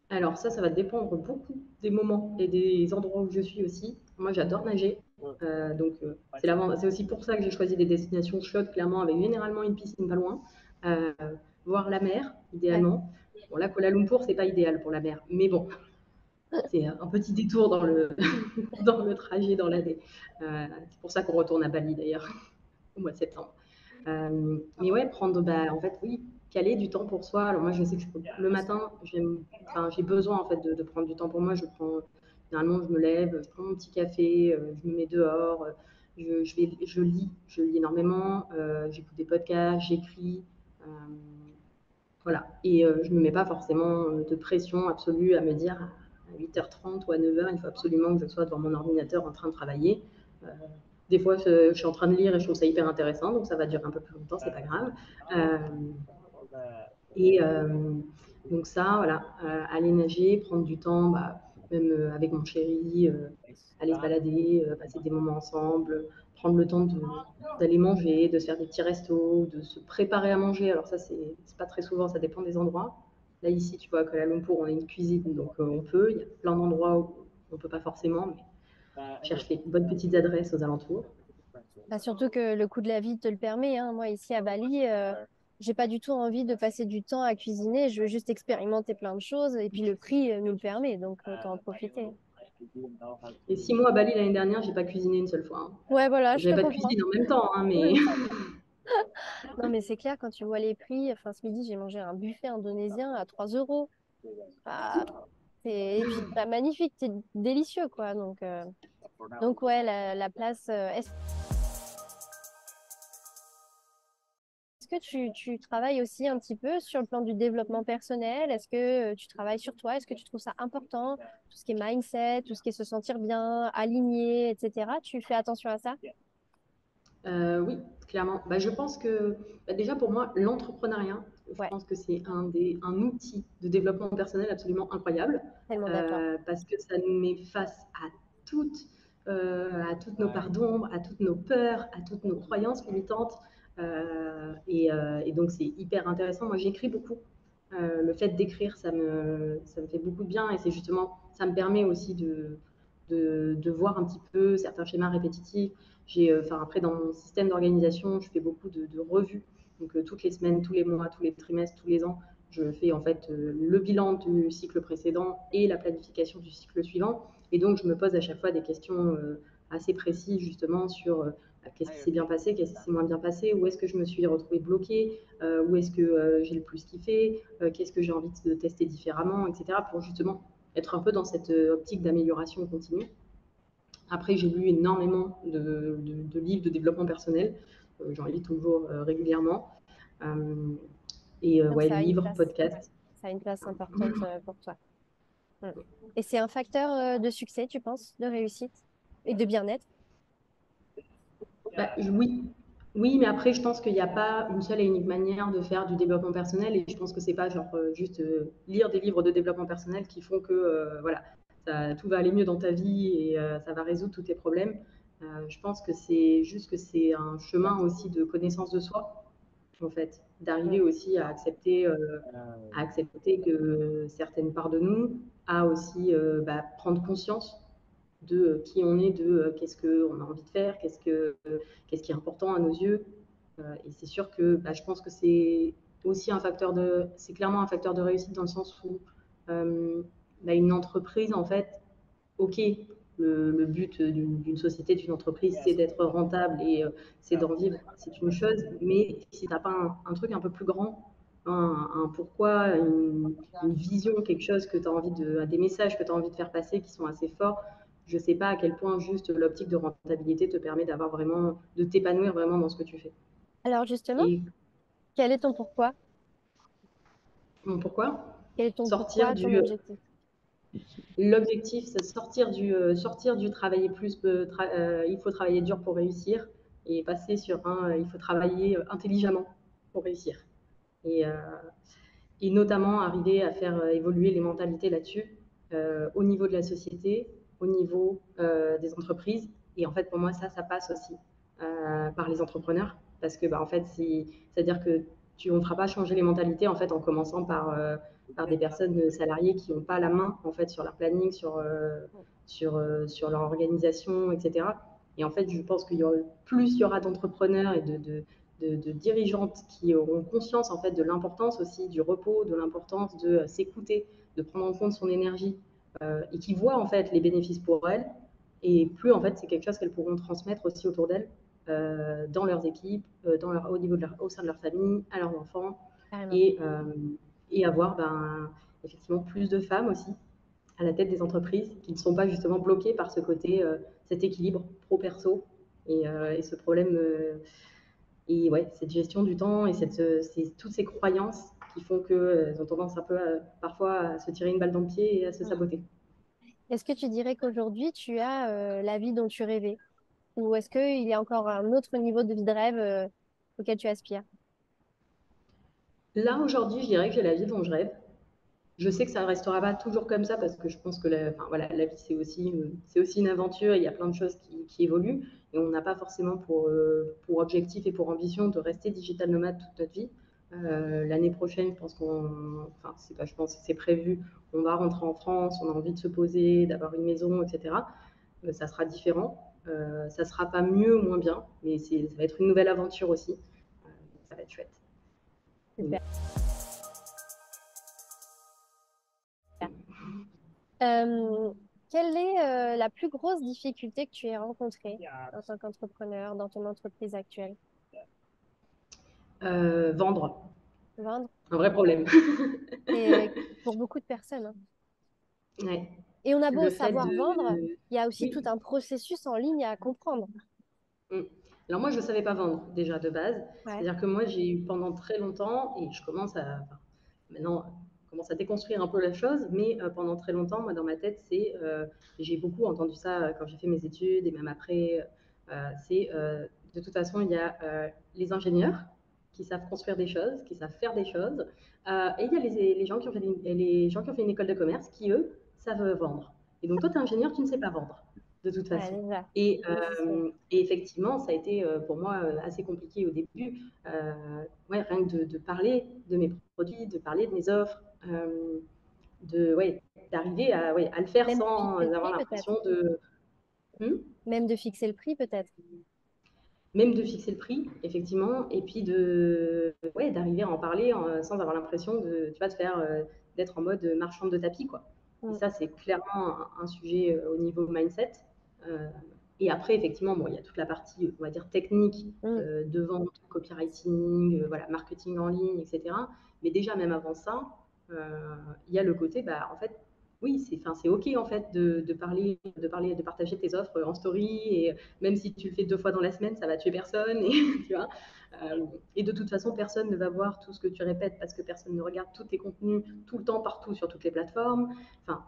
Alors ça va dépendre beaucoup des moments et des endroits où je suis aussi. Moi, j'adore nager. C'est aussi pour ça que j'ai choisi des destinations chaudes, clairement, avec généralement une piscine pas loin. Euh, Voir la mer, idéalement. Bon, là, Kuala Lumpur, c'est pas idéal pour la mer. Mais bon, c'est un petit détour dans le, dans le trajet dans l'année. C'est pour ça qu'on retourne à Bali, d'ailleurs, au mois de septembre. Mais ouais, en fait, oui, caler du temps pour soi. Alors moi, je sais que le matin, j'ai besoin en fait de prendre du temps pour moi. Généralement, je me lève, je prends mon petit café, je me mets dehors, je lis énormément, j'écoute des podcasts, j'écris, voilà. Et je me mets pas forcément de pression absolue à me dire à 8h30 ou à 9h, il faut absolument que je sois devant mon ordinateur en train de travailler. Euh, des fois, je suis en train de lire et je trouve ça hyper intéressant, donc ça va durer un peu plus longtemps, c'est pas grave. Euh, et donc ça, voilà, aller nager, prendre du temps, même avec mon chéri, aller se balader, passer des moments ensemble, prendre le temps d'aller manger, de se faire des petits restos, de se préparer à manger. Alors ça, c'est pas très souvent, ça dépend des endroits. Là, ici, tu vois, à Kuala Lumpur, on a une cuisine, donc on peut. Il y a plein d'endroits où on peut pas forcément, mais je cherche les bonnes petites adresses aux alentours. Bah, surtout que le coût de la vie te le permet, hein. Moi, ici à Bali, j'ai pas du tout envie de passer du temps à cuisiner. Je veux juste expérimenter plein de choses. Et puis le prix nous le permet, donc autant en profiter. Et 6 mois à Bali l'année dernière, j'ai pas cuisiné une seule fois, hein. Ouais, voilà, je te J'avais pas de comprends. cuisine en même temps, hein, En mais même temps. Non, mais c'est clair, quand tu vois les prix, enfin, ce midi, j'ai mangé un buffet indonésien à 3 euros. Ah, et puis, bah, magnifique, c'est délicieux, quoi. Donc ouais, la place. Est-ce que tu travailles aussi un petit peu sur le plan du développement personnel? Est-ce que tu travailles sur toi? Est-ce que tu trouves ça important? Tout ce qui est mindset, tout ce qui est se sentir bien, aligné, etc. Tu fais attention à ça? Oui, clairement. Je pense que déjà pour moi, l'entrepreneuriat, je Ouais, pense que c'est un outil de développement personnel absolument incroyable tellement d'accord. parce que ça nous met face à toutes nos parts d'ombre, à toutes nos peurs, à toutes nos croyances limitantes. Et donc c'est hyper intéressant. Moi, j'écris beaucoup. Le fait d'écrire, ça me fait beaucoup de bien et c'est justement, ça me permet aussi de voir un petit peu certains schémas répétitifs. Après, dans mon système d'organisation, je fais beaucoup de revues. Donc, toutes les semaines, tous les mois, tous les trimestres, tous les ans, je fais en fait le bilan du cycle précédent et la planification du cycle suivant. Et donc, je me pose à chaque fois des questions assez précises justement sur qu'est-ce qui s'est bien passé, qu'est-ce qui s'est moins bien passé, où est-ce que je me suis retrouvée bloquée, où est-ce que j'ai le plus kiffé, qu'est-ce que j'ai envie de tester différemment, etc. pour justement être un peu dans cette optique d'amélioration continue. Après, j'ai lu énormément de livres de développement personnel. J'en lis toujours régulièrement. Donc Ouais, ça a une livres, place, podcasts. ça a une place importante pour toi. Mm. Et c'est un facteur de succès, tu penses, de réussite et de bien-être? Oui, Oui, mais après, je pense qu'il n'y a pas une seule et unique manière de faire du développement personnel. Et je pense que c'est pas genre juste lire des livres de développement personnel qui font que voilà, tout va aller mieux dans ta vie et ça va résoudre tous tes problèmes. Je pense que c'est juste que c'est un chemin aussi de connaissance de soi, en fait, d'arriver aussi à accepter que certaines parts de nous, à aussi prendre conscience de qui on est, de qu'est-ce qu'on a envie de faire, qu'est-ce qui est important à nos yeux. Et c'est sûr que je pense que c'est aussi c'est clairement un facteur de réussite dans le sens où une entreprise, en fait, ok, le but d'une société, d'une entreprise, c'est d'être rentable et c'est d'en vivre, c'est une chose, mais si tu n'as pas un truc un peu plus grand, un pourquoi, une vision, quelque chose que tu as envie des messages que tu as envie de faire passer qui sont assez forts, je ne sais pas à quel point juste l'optique de rentabilité te permet de t'épanouir vraiment dans ce que tu fais. Alors justement, Et quel est ton pourquoi? bon, pourquoi Quel est ton sortir pourquoi, ton du objectif? L'objectif, c'est sortir du travailler plus, il faut travailler dur pour réussir et passer sur il faut travailler intelligemment pour réussir. Et, euh, et notamment arriver à faire évoluer les mentalités là-dessus, au niveau de la société, au niveau des entreprises. Et en fait, pour moi, ça passe aussi par les entrepreneurs. Parce que, en fait, c'est-à-dire que on ne fera pas changer les mentalités en fait, en commençant par des personnes salariées qui n'ont pas la main en fait, sur leur planning, sur leur organisation, etc. Et en fait, je pense plus il y aura d'entrepreneurs et de dirigeantes qui auront conscience en fait de l'importance aussi du repos, de l'importance de s'écouter, de prendre en compte son énergie et qui voient en fait les bénéfices pour elles. Et plus en fait c'est quelque chose qu'elles pourront transmettre aussi autour d'elles, dans leurs équipes, au sein de leur famille, à leurs enfants, Carrément. et, euh, et avoir effectivement plus de femmes aussi à la tête des entreprises qui ne sont pas justement bloquées par cet équilibre pro-perso et ce problème et ouais, cette gestion du temps et toutes ces croyances qui font qu'elles ont tendance un peu parfois à se tirer une balle dans le pied et à se saboter. Est-ce que tu dirais qu'aujourd'hui, tu as la vie dont tu rêvais? Ou est-ce qu'il y a encore un autre niveau de vie de rêve auquel tu aspires? Là, aujourd'hui, je dirais que j'ai la vie dont je rêve. Je sais que ça ne restera pas toujours comme ça parce que je pense que la vie, c'est aussi une aventure. Il y a plein de choses qui évoluent et on n'a pas forcément pour objectif et pour ambition de rester digital nomade toute notre vie. L'année prochaine, je pense que c'est prévu. On va rentrer en France, on a envie de se poser, d'avoir une maison, etc. Ça sera différent. Ça sera pas mieux ou moins bien, mais ça va être une nouvelle aventure aussi. Ça va être chouette. Super. Euh, Quelle est la plus grosse difficulté que tu aies rencontrée en tant qu'entrepreneur dans ton entreprise actuelle? Vendre, Vendre? un vrai problème. Et pour beaucoup de personnes, hein. Ouais. Et on a beau Le fait savoir vendre, de. il y a aussi tout Oui. un processus en ligne à comprendre. Mm. Alors moi, je ne savais pas vendre déjà de base. Ouais. C'est-à-dire que moi, j'ai eu pendant très longtemps, et maintenant, je commence à déconstruire un peu la chose, mais pendant très longtemps, moi, dans ma tête, j'ai beaucoup entendu ça quand j'ai fait mes études et même après, de toute façon, il y a les ingénieurs qui savent construire des choses, qui savent faire des choses, et il y a les gens qui ont fait les gens qui ont fait une école de commerce qui, eux, savent vendre. Et donc, toi, tu es ingénieur, tu ne sais pas vendre, de toute Ouais, façon. déjà. Et, Ça, c'est sûr. et effectivement, ça a été pour moi assez compliqué au début. Ouais, rien que de parler de mes produits, de parler de mes offres, ouais, d'arriver à le faire Même de sans fixer le avoir prix, peut-être. l'impression de. Hmm. Même de fixer le prix, peut-être. Même de fixer le prix, effectivement, et puis ouais, d'arriver à en parler sans avoir l'impression d'être en mode marchande de tapis, quoi. Et Mm. ça, c'est clairement un sujet au niveau mindset. Euh, et après, effectivement, bon, il y a toute la partie, on va dire, technique Mm. de vente, copywriting, voilà, marketing en ligne, etc. Mais déjà, même avant ça, il y a le côté, en fait, oui, c'est OK, en fait, de partager tes offres en story et même si tu le fais 2 fois dans la semaine, ça va tuer personne. Et, tu vois et de toute façon, personne ne va voir tout ce que tu répètes parce que personne ne regarde tous tes contenus tout le temps, partout, sur toutes les plateformes. Enfin,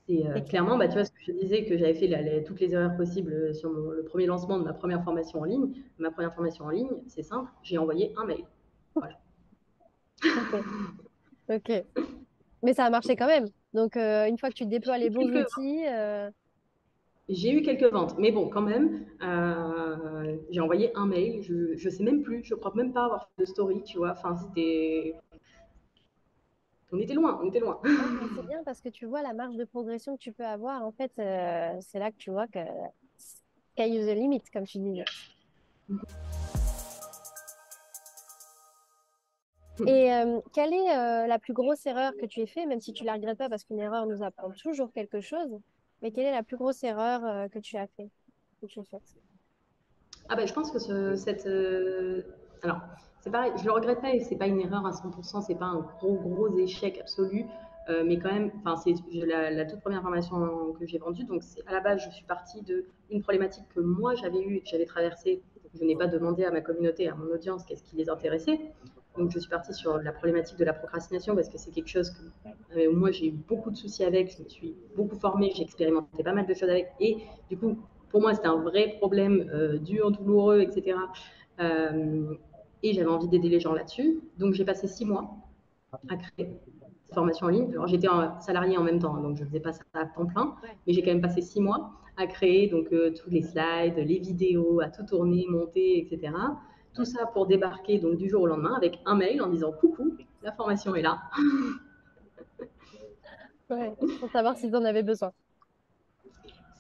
C'est C'est clair. clairement, bah, tu vois, ce que je te disais, que j'avais fait toutes les erreurs possibles sur le premier lancement de ma première formation en ligne. Ma première formation en ligne, c'est simple, j'ai envoyé un mail. Voilà. Ok. Ok. Mais ça a marché quand même. Donc, une fois que tu déploies les bons Quelques outils, J'ai eu quelques ventes, mais bon, quand même, j'ai envoyé un mail. Je sais même plus, je crois même pas avoir fait de story, tu vois. Enfin, on était loin, on était loin. ah, bah, c'est bien parce que tu vois la marge de progression que tu peux avoir. En fait, c'est là que tu vois que sky is the limit, comme tu disais. Et quelle est la plus grosse erreur que tu aies fait, même si tu la regrettes pas parce qu'une erreur nous apprend toujours quelque chose, mais quelle est la plus grosse erreur que tu as fait, que tu as faite? Ah ben, je pense que alors, c'est pareil, je le regrette pas et c'est pas une erreur à 100%, c'est pas un gros échec absolu, mais quand même, enfin, c'est la toute première formation que j'ai vendue, donc à la base, je suis partie d'une problématique que moi j'avais eue et que j'avais traversée. Je n'ai pas demandé à ma communauté, à mon audience, qu'est-ce qui les intéressait. Donc, je suis partie sur la problématique de la procrastination parce que c'est quelque chose que moi j'ai eu beaucoup de soucis avec. Je me suis beaucoup formée, j'ai expérimenté pas mal de choses avec. Et du coup, pour moi, c'était un vrai problème dur, douloureux, etc. Euh, et j'avais envie d'aider les gens là-dessus. Donc, j'ai passé 6 mois à créer cette formation en ligne. Alors, j'étais salariée en même temps, donc je ne faisais pas ça à temps plein, Ouais. mais j'ai quand même passé 6 mois à créer donc tous les slides, les vidéos, à tout tourner, monter, etc. Tout ça pour débarquer donc du jour au lendemain avec un mail en disant coucou, la formation est là, Ouais, pour savoir s'ils en avaient besoin.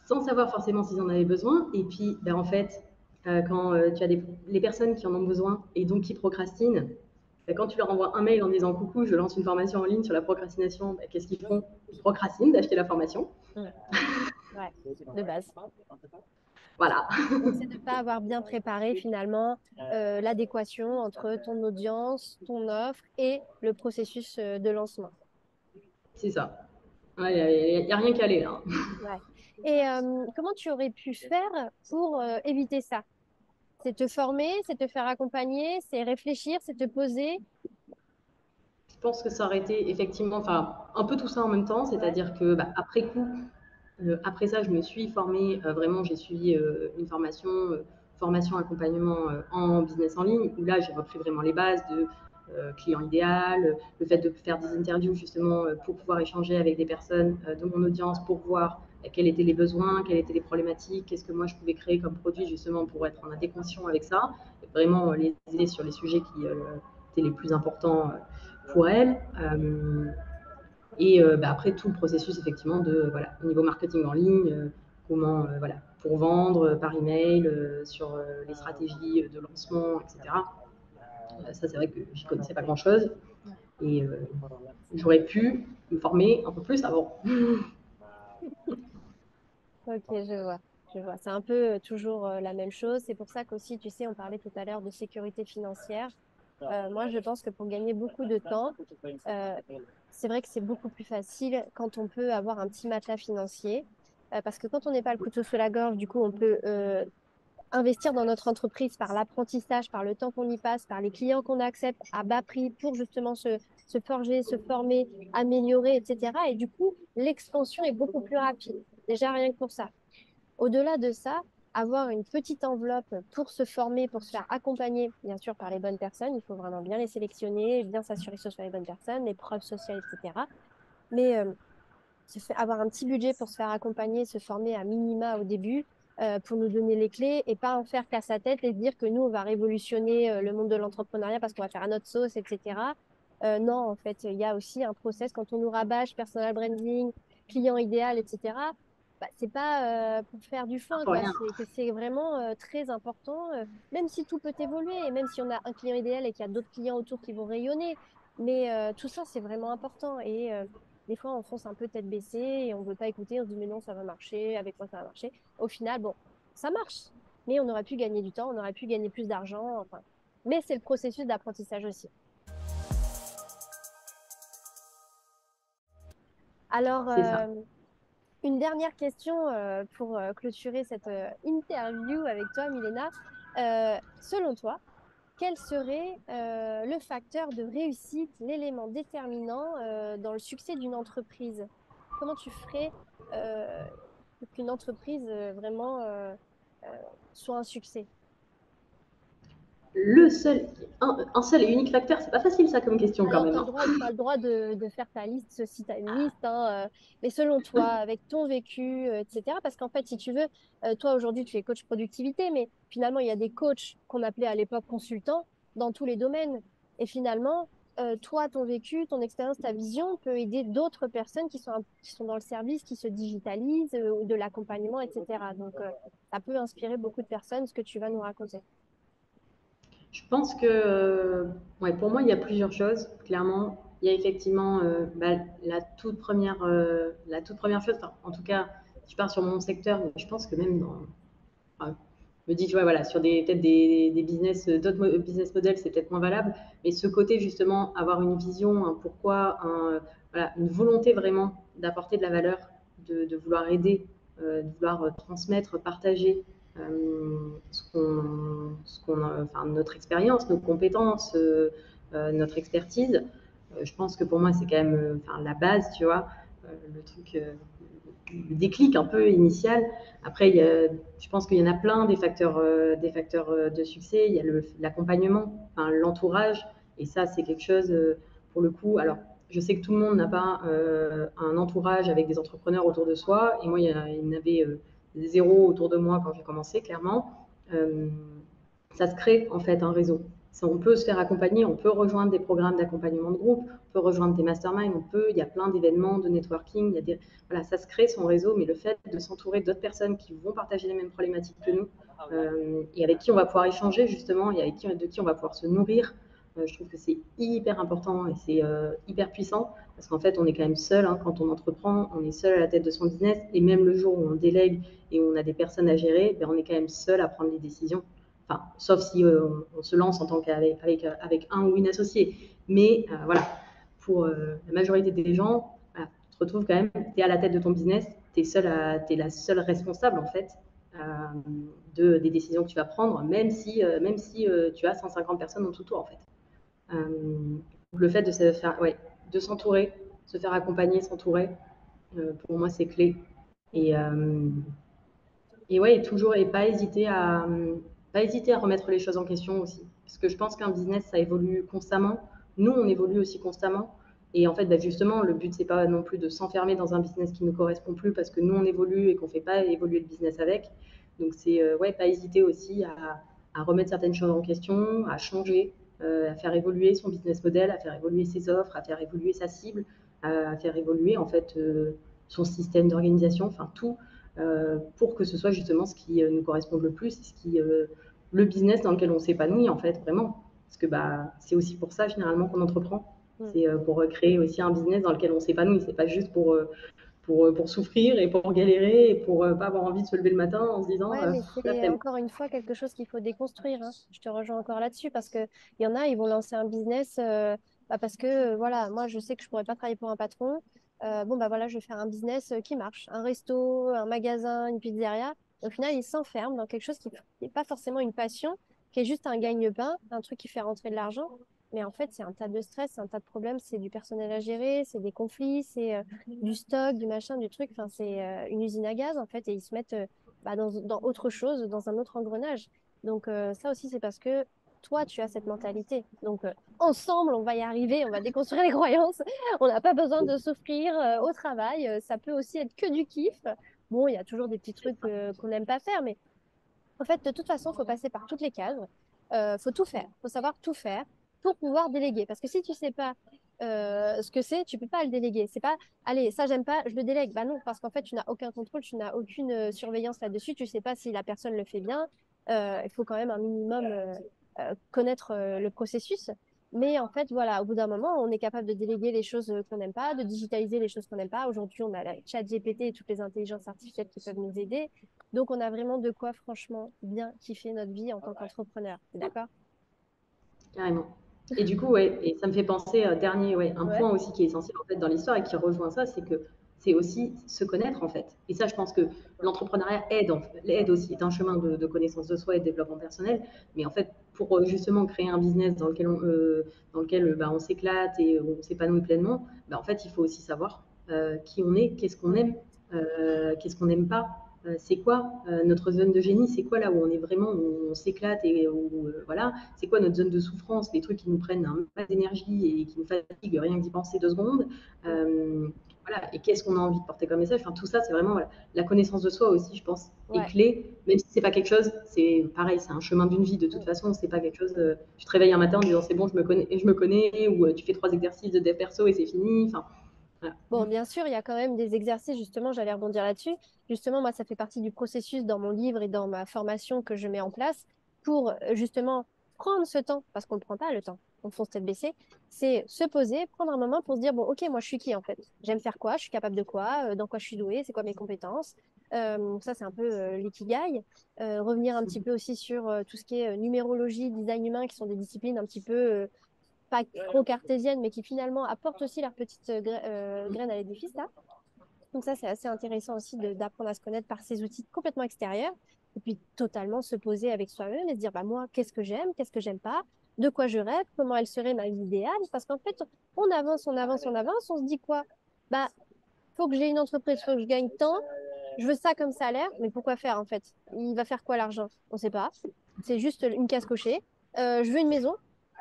sans savoir forcément s'ils en avaient besoin. Et puis, ben, en fait, quand tu as les personnes qui en ont besoin et donc qui procrastinent, ben, quand tu leur envoies un mail en disant coucou, je lance une formation en ligne sur la procrastination, ben, qu'est-ce qu'ils font? Ils procrastinent d'acheter la formation. Ouais, ouais, de base. Voilà, Donc, c'est de ne pas avoir bien préparé finalement l'adéquation entre ton audience, ton offre et le processus de lancement. c'est ça. Il ouais, n'y a rien qu'à aller là. Ouais. Et comment tu aurais pu faire pour éviter ça? C'est te former, c'est te faire accompagner, c'est réfléchir, c'est te poser. Je pense que ça aurait été effectivement, enfin, un peu tout ça en même temps, Ouais. c'est-à-dire que bah, après coup, après ça, je me suis formée, vraiment, j'ai suivi une formation accompagnement en business en ligne, où là, j'ai repris vraiment les bases de client idéal, le fait de faire des interviews justement pour pouvoir échanger avec des personnes de mon audience, pour voir quels étaient les besoins, quelles étaient les problématiques, qu'est-ce que moi je pouvais créer comme produit justement pour être en adéquation avec ça, et vraiment les aider sur les sujets qui étaient les plus importants pour elles. Et bah, après, tout le processus, effectivement, voilà, au niveau marketing en ligne, comment, voilà, pour vendre par email, sur les stratégies de lancement, etc. Ça, c'est vrai que j'y connaissais pas grand-chose. Et j'aurais pu me former un peu plus avant. Ok, je vois. Je vois. C'est un peu toujours la même chose. C'est pour ça qu'aussi, tu sais, on parlait tout à l'heure de sécurité financière. Moi, je pense que pour gagner beaucoup de temps, euh, c'est vrai que c'est beaucoup plus facile quand on peut avoir un petit matelas financier. Parce que quand on n'est pas le couteau sous la gorge, du coup, on peut investir dans notre entreprise par l'apprentissage, par le temps qu'on y passe, par les clients qu'on accepte à bas prix pour justement se forger, se former, améliorer, etc. Et du coup, l'expansion est beaucoup plus rapide. Déjà, rien que pour ça. Au-delà de ça, avoir une petite enveloppe pour se former, pour se faire accompagner, bien sûr, par les bonnes personnes. Il faut vraiment bien les sélectionner, bien s'assurer que ce soit les bonnes personnes, les preuves sociales, etc. Mais avoir un petit budget pour se faire accompagner, se former à minima au début, pour nous donner les clés et pas en faire qu'à sa tête et se dire que nous, on va révolutionner le monde de l'entrepreneuriat parce qu'on va faire à notre sauce, etc. Non, en fait, il y a aussi un process quand on nous rabâche personal branding, client idéal, etc. Bah, c'est pas pour faire du foin, Pour quoi. rien. C'est vraiment très important, même si tout peut évoluer et même si on a un client idéal et qu'il y a d'autres clients autour qui vont rayonner. Mais tout ça, c'est vraiment important. Et des fois, on fonce un peu tête baissée et on ne veut pas écouter. On se dit, mais non, ça va marcher. Avec moi, ça va marcher. Au final, bon, ça marche. Mais on aurait pu gagner du temps, on aurait pu gagner plus d'argent. Enfin. Mais c'est le processus d'apprentissage aussi. Alors, C'est ça. une dernière question pour clôturer cette interview avec toi, Milena. Selon toi, quel serait le facteur de réussite, l'élément déterminant dans le succès d'une entreprise? comment tu ferais pour qu'une entreprise vraiment euh, soit un succès? Le seul, un seul et unique facteur, c'est pas facile ça comme question quand Alors, même. Hein. tu as le droit de faire ta liste si tu as une liste, hein, mais selon toi, avec ton vécu, etc. Parce qu'en fait, si tu veux, toi aujourd'hui, tu es coach productivité, mais finalement, il y a des coachs qu'on appelait à l'époque consultants dans tous les domaines. Et finalement, toi, ton vécu, ton expérience, ta vision peut aider d'autres personnes qui sont dans le service, qui se digitalisent, ou de l'accompagnement, etc. Donc, ça peut inspirer beaucoup de personnes, ce que tu vas nous raconter. Je pense que, ouais, pour moi, il y a plusieurs choses. Clairement, il y a effectivement la toute première chose. Enfin, en tout cas, si je pars sur mon secteur, mais je pense que même dans, enfin, je me dis, tu vois, voilà, sur peut-être des business, business models, c'est peut-être moins valable. Mais ce côté justement, avoir une vision, un pourquoi, voilà, une volonté vraiment d'apporter de la valeur, de vouloir aider, de vouloir transmettre, partager enfin, notre expérience, nos compétences, notre expertise. Je pense que pour moi, c'est quand même enfin, la base, tu vois, le truc, le déclic un peu initial. Après, je pense qu'il y en a plein des facteurs de succès. Il y a l'accompagnement, enfin, l'entourage, et ça, c'est quelque chose, pour le coup. Alors, je sais que tout le monde n'a pas un entourage avec des entrepreneurs autour de soi, et moi, il y en avait zéro autour de moi quand j'ai commencé, clairement. Ça se crée en fait un réseau. On peut se faire accompagner, on peut rejoindre des programmes d'accompagnement de groupe, on peut rejoindre des masterminds, il y a plein d'événements de networking, voilà, ça se crée son réseau, mais le fait de s'entourer d'autres personnes qui vont partager les mêmes problématiques que nous et avec qui on va pouvoir échanger justement et de qui on va pouvoir se nourrir, je trouve que c'est hyper important et c'est hyper puissant parce qu'en fait on est quand même seul hein, quand on entreprend, on est seul à la tête de son business et même le jour où on délègue et où on a des personnes à gérer, ben, on est quand même seul à prendre les décisions. Enfin, sauf si on se lance en tant avec un ou une associée. Mais voilà, pour la majorité des gens, voilà, tu te retrouves quand même, tu es à la tête de ton business, tu es la seule responsable en fait des décisions que tu vas prendre, même si tu as 150 personnes en tout tour en fait. Le fait de se faire, ouais, de s'entourer, se faire accompagner, s'entourer, pour moi c'est clé. Et, euh, et ouais, et toujours, et pas hésiter à remettre les choses en question aussi. Parce que je pense qu'un business, ça évolue constamment. Nous, on évolue aussi constamment. Et en fait, bah, justement, le but, c'est pas non plus de s'enfermer dans un business qui ne correspond plus parce que nous, on évolue et qu'on fait pas évoluer le business avec. Donc, c'est, ouais, pas hésiter aussi à remettre certaines choses en question, à changer, à faire évoluer son business model, à faire évoluer ses offres, à faire évoluer sa cible, à faire évoluer, en fait, son système d'organisation, enfin, tout pour que ce soit justement ce qui nous corresponde le plus, le business dans lequel on s'épanouit en fait vraiment. Parce que bah, c'est aussi pour ça généralement qu'on entreprend. Mm. C'est pour créer aussi un business dans lequel on s'épanouit. C'est pas juste pour souffrir et pour galérer et pour pas avoir envie de se lever le matin en se disant Ouais, mais la c'est flemme. encore une fois quelque chose qu'il faut déconstruire, hein. Je te rejoins encore là-dessus parce que il y en a, ils vont lancer un business parce que voilà, moi je sais que je pourrais pas travailler pour un patron. Bon bah voilà, je vais faire un business qui marche, un resto, un magasin, une pizzeria. Au final, ils s'enferment dans quelque chose qui n'est pas forcément une passion, qui est juste un gagne-pain, un truc qui fait rentrer de l'argent. Mais en fait, c'est un tas de stress, c'est un tas de problèmes, c'est du personnel à gérer, c'est des conflits, c'est du stock, du machin, du truc. Enfin, c'est une usine à gaz en fait, et ils se mettent bah, dans autre chose, dans un autre engrenage. Donc ça aussi, c'est parce que toi, tu as cette mentalité. Donc ensemble, on va y arriver, on va déconstruire les croyances. On n'a pas besoin de souffrir au travail. Ça peut aussi être que du kiff. Bon, il y a toujours des petits trucs qu'on n'aime pas faire, mais en fait, de toute façon, il faut passer par toutes les cases. Faut tout faire. Faut savoir tout faire pour pouvoir déléguer. Parce que si tu sais pas ce que c'est, tu peux pas le déléguer. C'est pas, allez, ça j'aime pas, je le délègue. Bah non, parce qu'en fait, tu n'as aucun contrôle, tu n'as aucune surveillance là-dessus. Tu sais pas si la personne le fait bien. Il faut quand même un minimum connaître le processus. Mais en fait, voilà, au bout d'un moment, on est capable de déléguer les choses qu'on n'aime pas, de digitaliser les choses qu'on n'aime pas. Aujourd'hui, on a la chat GPT et toutes les intelligences artificielles qui peuvent nous aider. Donc, on a vraiment de quoi, franchement, bien kiffer notre vie en tant qu'entrepreneur. T'es d'accord? Carrément. Et du coup, ouais, et ça me fait penser, ouais, un Ouais. point aussi qui est essentiel en fait dans l'histoire et qui rejoint ça, c'est que c'est aussi se connaître en fait. Et ça, je pense que l'entrepreneuriat aide aussi, est un chemin de connaissance de soi et de développement personnel. Mais en fait, pour justement créer un business dans lequel bah, on s'éclate et on s'épanouit pleinement, bah, en fait, il faut aussi savoir. qui on est, qu'est-ce qu'on aime, qu'est-ce qu'on n'aime pas, c'est quoi notre zone de génie, c'est quoi là où on est vraiment, où on s'éclate et où, voilà, c'est quoi notre zone de souffrance, les trucs qui nous prennent un max d'énergie et qui nous fatiguent rien que d'y penser 2 secondes. Voilà, et qu'est-ce qu'on a envie de porter comme message. Enfin, tout ça, c'est vraiment voilà, la connaissance de soi aussi, je pense, est Ouais. clé, même si c'est pas quelque chose, c'est pareil, c'est un chemin d'une vie de toute façon, c'est pas quelque chose, tu te réveilles un matin en disant c'est bon, je me connais, ou tu fais 3 exercices de dev perso et c'est fini, enfin, voilà. Bon, bien sûr, il y a quand même des exercices, justement, j'allais rebondir là-dessus. Justement, moi, ça fait partie du processus dans mon livre et dans ma formation que je mets en place pour justement prendre ce temps, parce qu'on ne prend pas le temps, on fonce tête baissée, c'est se poser, prendre un moment pour se dire, bon, ok, moi, je suis qui en fait? J'aime faire quoi? Je suis capable de quoi? Dans quoi je suis douée? C'est quoi mes compétences? Ça, c'est un peu l'ikigai. Revenir un petit peu aussi sur tout ce qui est numérologie, design humain, qui sont des disciplines un petit peu pas trop cartésiennes, mais qui finalement apportent aussi leur petite graine à l'édifice, là. Donc ça, c'est assez intéressant aussi d'apprendre à se connaître par ces outils complètement extérieurs, et puis totalement se poser avec soi-même et se dire, bah, moi, qu'est-ce que j'aime pas, de quoi je rêve, comment elle serait ma vie idéale, parce qu'en fait, on avance, on avance, on avance, on se dit quoi? Bah, faut que j'ai une entreprise, faut que je gagne tant, je veux ça comme salaire, mais pourquoi faire en fait? Il va faire quoi l'argent? On ne sait pas. C'est juste une case cochée. Je veux une maison,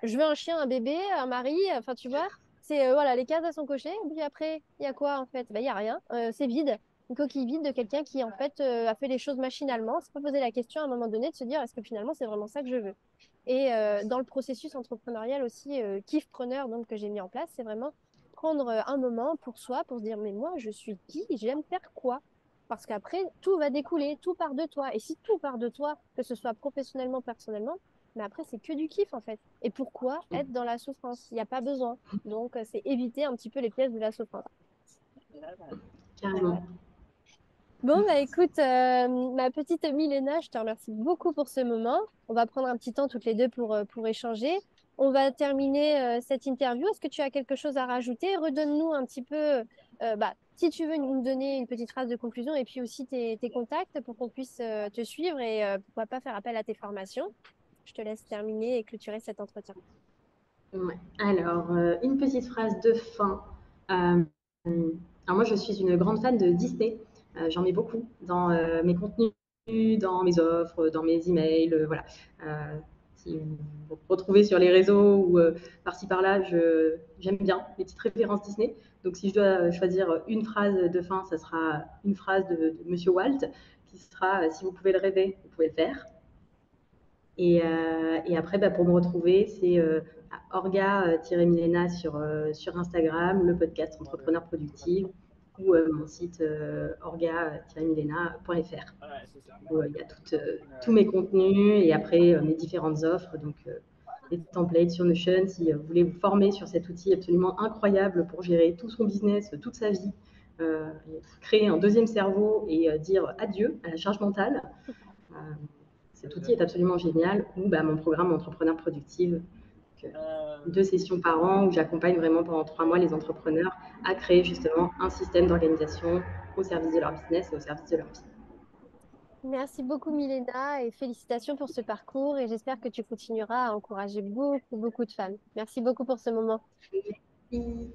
je veux un chien, un bébé, un mari, enfin tu vois, c'est voilà, les cases elles sont cochées. Et puis après, il y a quoi en fait? Ben, il n'y a rien, c'est vide. Une coquille vide de quelqu'un qui en fait a fait les choses machinalement, s'est pas posé la question à un moment donné de se dire est-ce que finalement c'est vraiment ça que je veux? Et dans le processus entrepreneurial aussi, kiff preneur donc, que j'ai mis en place, c'est vraiment prendre un moment pour soi, pour se dire, mais moi, je suis qui? J'aime faire quoi? Parce qu'après, tout va découler, tout part de toi. Et si tout part de toi, que ce soit professionnellement, personnellement, mais après, c'est que du kiff, en fait. Et pourquoi être dans la souffrance? Il n'y a pas besoin. Donc, c'est éviter un petit peu les pièges de la souffrance. Carrément. Bon, bah écoute, ma petite Milena, je te remercie beaucoup pour ce moment. On va prendre un petit temps toutes les deux pour échanger. On va terminer cette interview. Est-ce que tu as quelque chose à rajouter? Redonne-nous un petit peu, bah, si tu veux nous donner une petite phrase de conclusion et puis aussi tes contacts pour qu'on puisse te suivre et pourquoi pas faire appel à tes formations. Je te laisse terminer et clôturer cet entretien. Ouais. Alors, une petite phrase de fin. Euh, alors moi, je suis une grande fan de Disney. J'en mets beaucoup dans mes contenus, dans mes offres, dans mes emails. Voilà. Si vous vous retrouvez sur les réseaux ou par-ci par-là, j'aime bien les petites références Disney. Donc, si je dois choisir une phrase de fin, ça sera une phrase de Monsieur Walt qui sera si vous pouvez le rêver, vous pouvez le faire. Et après, bah, pour me retrouver, c'est Orga-Milena sur Instagram, le podcast Entrepreneur Productive ou mon site orga-milena.fr où il y a tous mes contenus et après mes différentes offres. Donc, les templates sur Notion, si vous voulez vous former sur cet outil absolument incroyable pour gérer tout son business, toute sa vie, créer un deuxième cerveau et dire adieu à la charge mentale. Euh, Cet outil est absolument génial. Ou bah, mon programme Entrepreneur Productive, 2 sessions par an où j'accompagne vraiment pendant 3 mois les entrepreneurs à créer justement un système d'organisation au service de leur business et au service de leur vie. Merci beaucoup, Milena, et félicitations pour ce parcours. Et j'espère que tu continueras à encourager beaucoup, beaucoup de femmes. Merci beaucoup pour ce moment. Merci.